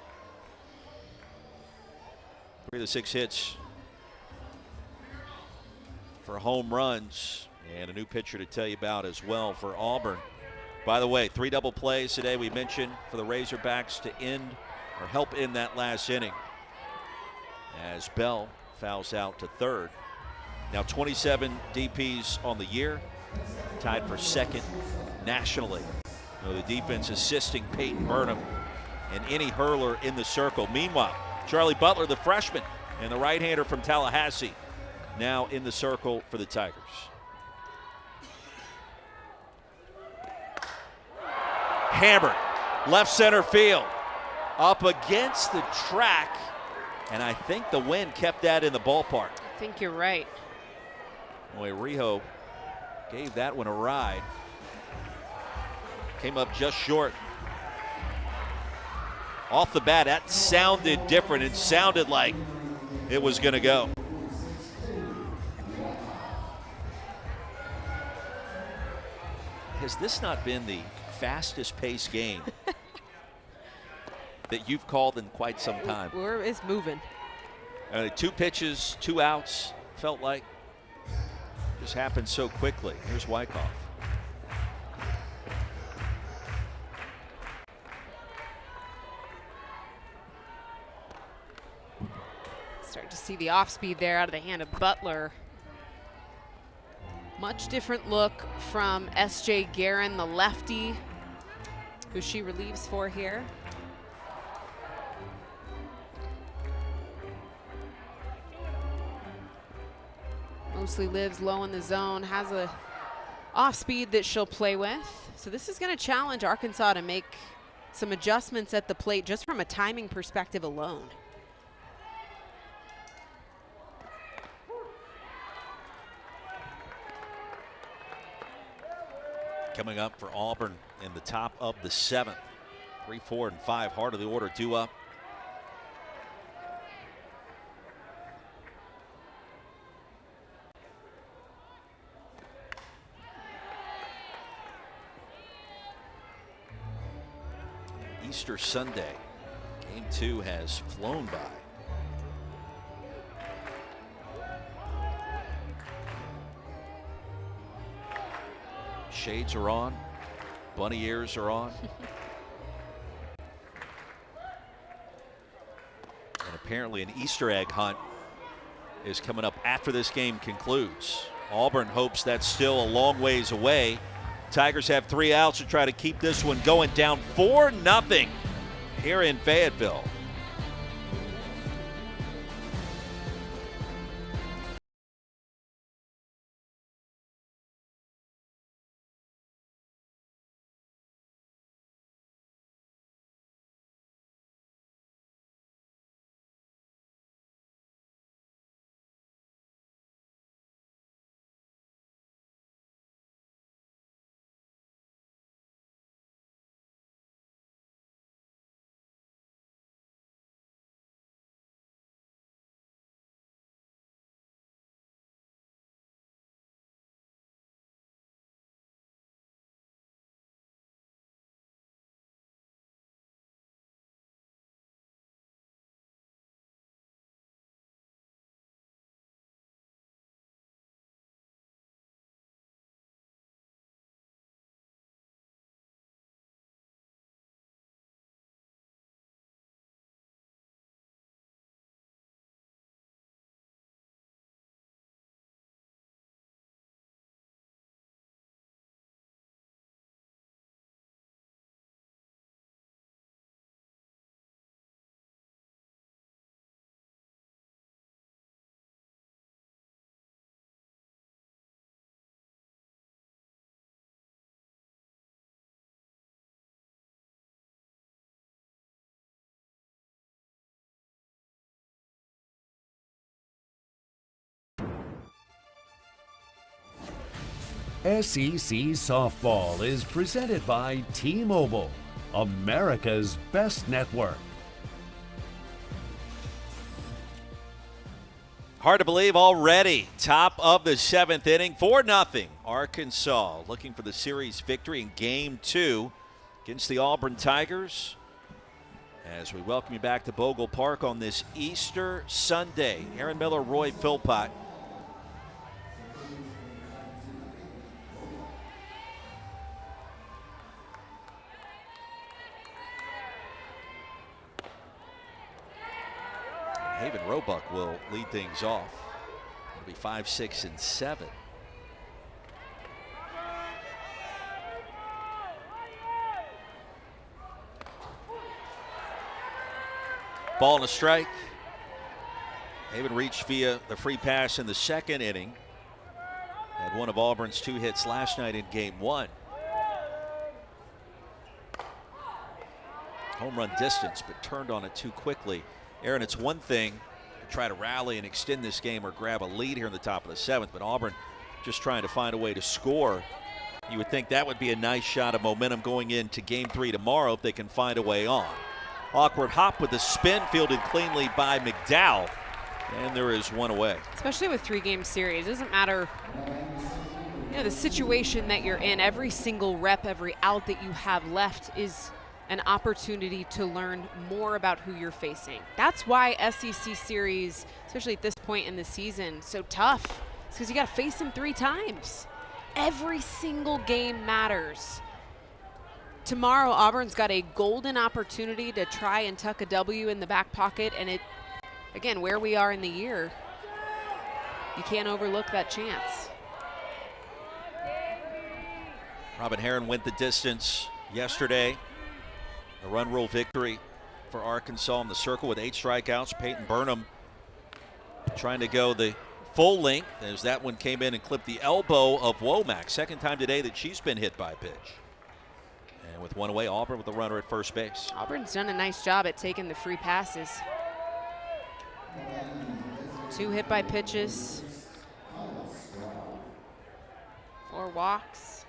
3 of the 6 hits for home runs, and a new pitcher to tell you about as well for Auburn. By the way, 3 double plays today we mentioned for the Razorbacks to end or help end that last inning, as Bell fouls out to third. Now 27 DPs on the year, tied for second nationally. The defense assisting Peyton Burnham and any hurler in the circle. Meanwhile, Charlie Butler, the freshman, and the right-hander from Tallahassee, now in the circle for the Tigers. Hammered, left center field, up against the track, and I think the wind kept that in the ballpark. I think you're right. Boy, Rijo gave that one a ride. Came up just short. Off the bat, that sounded different. It sounded like it was going to go. Has this not been the fastest paced game that you've called in quite some time? It's moving. 2 pitches, 2 outs, felt like. Just happened so quickly. Here's Wyckoff. Start to see the off speed there out of the hand of Butler. Much different look from S.J. Guerin, the lefty, who she relieves for here. Mostly lives low in the zone, has a off speed that she'll play with. So this is going to challenge Arkansas to make some adjustments at the plate just from a timing perspective alone. Coming up for Auburn in the top of the 7th. 3, 4, and 5, heart of the order due up. Easter Sunday, game 2 has flown by. Shades are on, bunny ears are on. And apparently an Easter egg hunt is coming up after this game concludes. Auburn hopes that's still a long ways away. Tigers have 3 outs to try to keep this one going, down 4-0 here in Fayetteville. SEC Softball is presented by T-Mobile, America's best network. Hard to believe already. Top of the 7th inning, 4-0. Arkansas looking for the series victory in Game 2 against the Auburn Tigers. as we welcome you back to Bogle Park on this Easter Sunday. Aaron Miller, Roy Philpott. Haven Roebuck will lead things off. It'll be 5, 6, and 7. Ball and a strike. Haven reached via the free pass in the second inning. Had one of Auburn's 2 hits last night in game 1. Home run distance, but turned on it too quickly. Aaron, it's one thing to try to rally and extend this game or grab a lead here in the top of the 7th, but Auburn just trying to find a way to score. You would think that would be a nice shot of momentum going into game 3 tomorrow if they can find a way on. Awkward hop with the spin, fielded cleanly by McDowell, and there is one away. Especially with 3-game series, it doesn't matter the situation that you're in. Every single rep, every out that you have left is an opportunity to learn more about who you're facing. That's why SEC series, especially at this point in the season, so tough. It's because you got to face them 3 times. Every single game matters. Tomorrow, Auburn's got a golden opportunity to try and tuck a W in the back pocket, and it, again, where we are in the year, you can't overlook that chance. Robin Herron went the distance yesterday. A run rule victory for Arkansas in the circle with 8 strikeouts. Peyton Burnham trying to go the full length as that one came in and clipped the elbow of Womack. Second time today that she's been hit by a pitch. And with one away, Auburn with the runner at first base. Auburn's done a nice job at taking the free passes. 2 hit by pitches. 4 walks.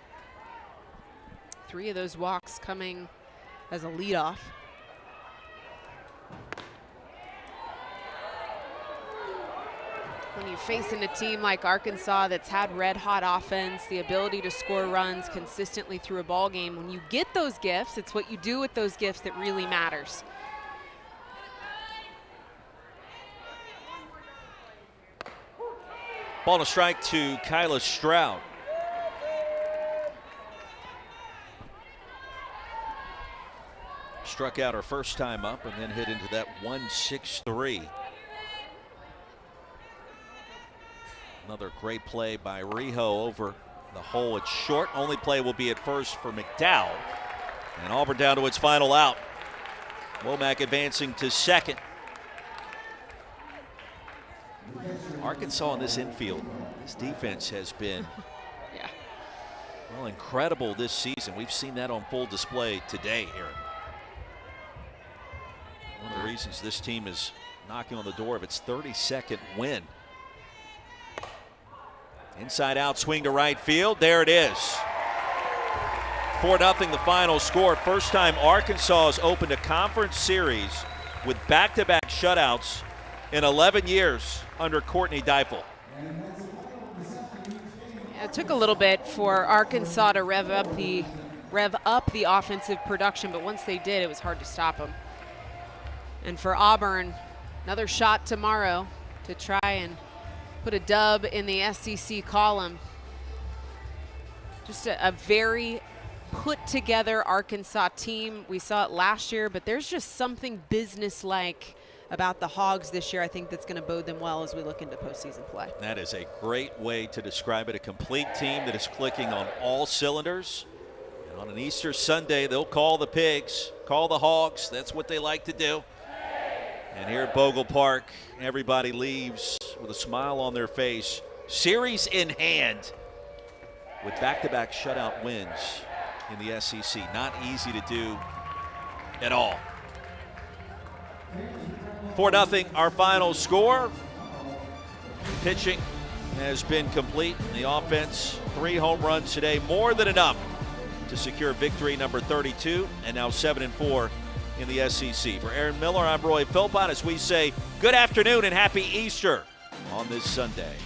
3 of those walks coming as a leadoff. When you're facing a team like Arkansas that's had red-hot offense, the ability to score runs consistently through a ball game, when you get those gifts, it's what you do with those gifts that really matters. Ball and a strike to Kyla Stroud. Struck out her first time up and then hit into that 1-6-3. Another great play by Rijo over the hole. It's short. Only play will be at first for McDowell. And Auburn down to its final out. Womack advancing to second. Arkansas in this infield, this defense has been well, incredible this season. We've seen that on full display today, Aaron. One of the reasons this team is knocking on the door of its 32nd win. Inside out swing to right field. There it is. 4-0 the final score. First time Arkansas has opened a conference series with back-to-back shutouts in 11 years under Courtney Deifel. It took a little bit for Arkansas to rev up the offensive production, but once they did, it was hard to stop them. And for Auburn, another shot tomorrow to try and put a dub in the SEC column. Just a very put-together Arkansas team. We saw it last year, but there's just something business-like about the Hogs this year, I think, that's going to bode them well as we look into postseason play. That is a great way to describe it. A complete team that is clicking on all cylinders. And on an Easter Sunday, they'll call the Pigs, call the Hogs. That's what they like to do. And here at Bogle Park, everybody leaves with a smile on their face. Series in hand with back-to-back shutout wins in the SEC. Not easy to do at all. 4-0 our final score. Pitching has been complete. The offense, 3 home runs today, more than enough to secure victory number 32 and now 7-4 in the SEC. For Aaron Miller, I'm Roy Philpott as we say good afternoon and happy Easter on this Sunday.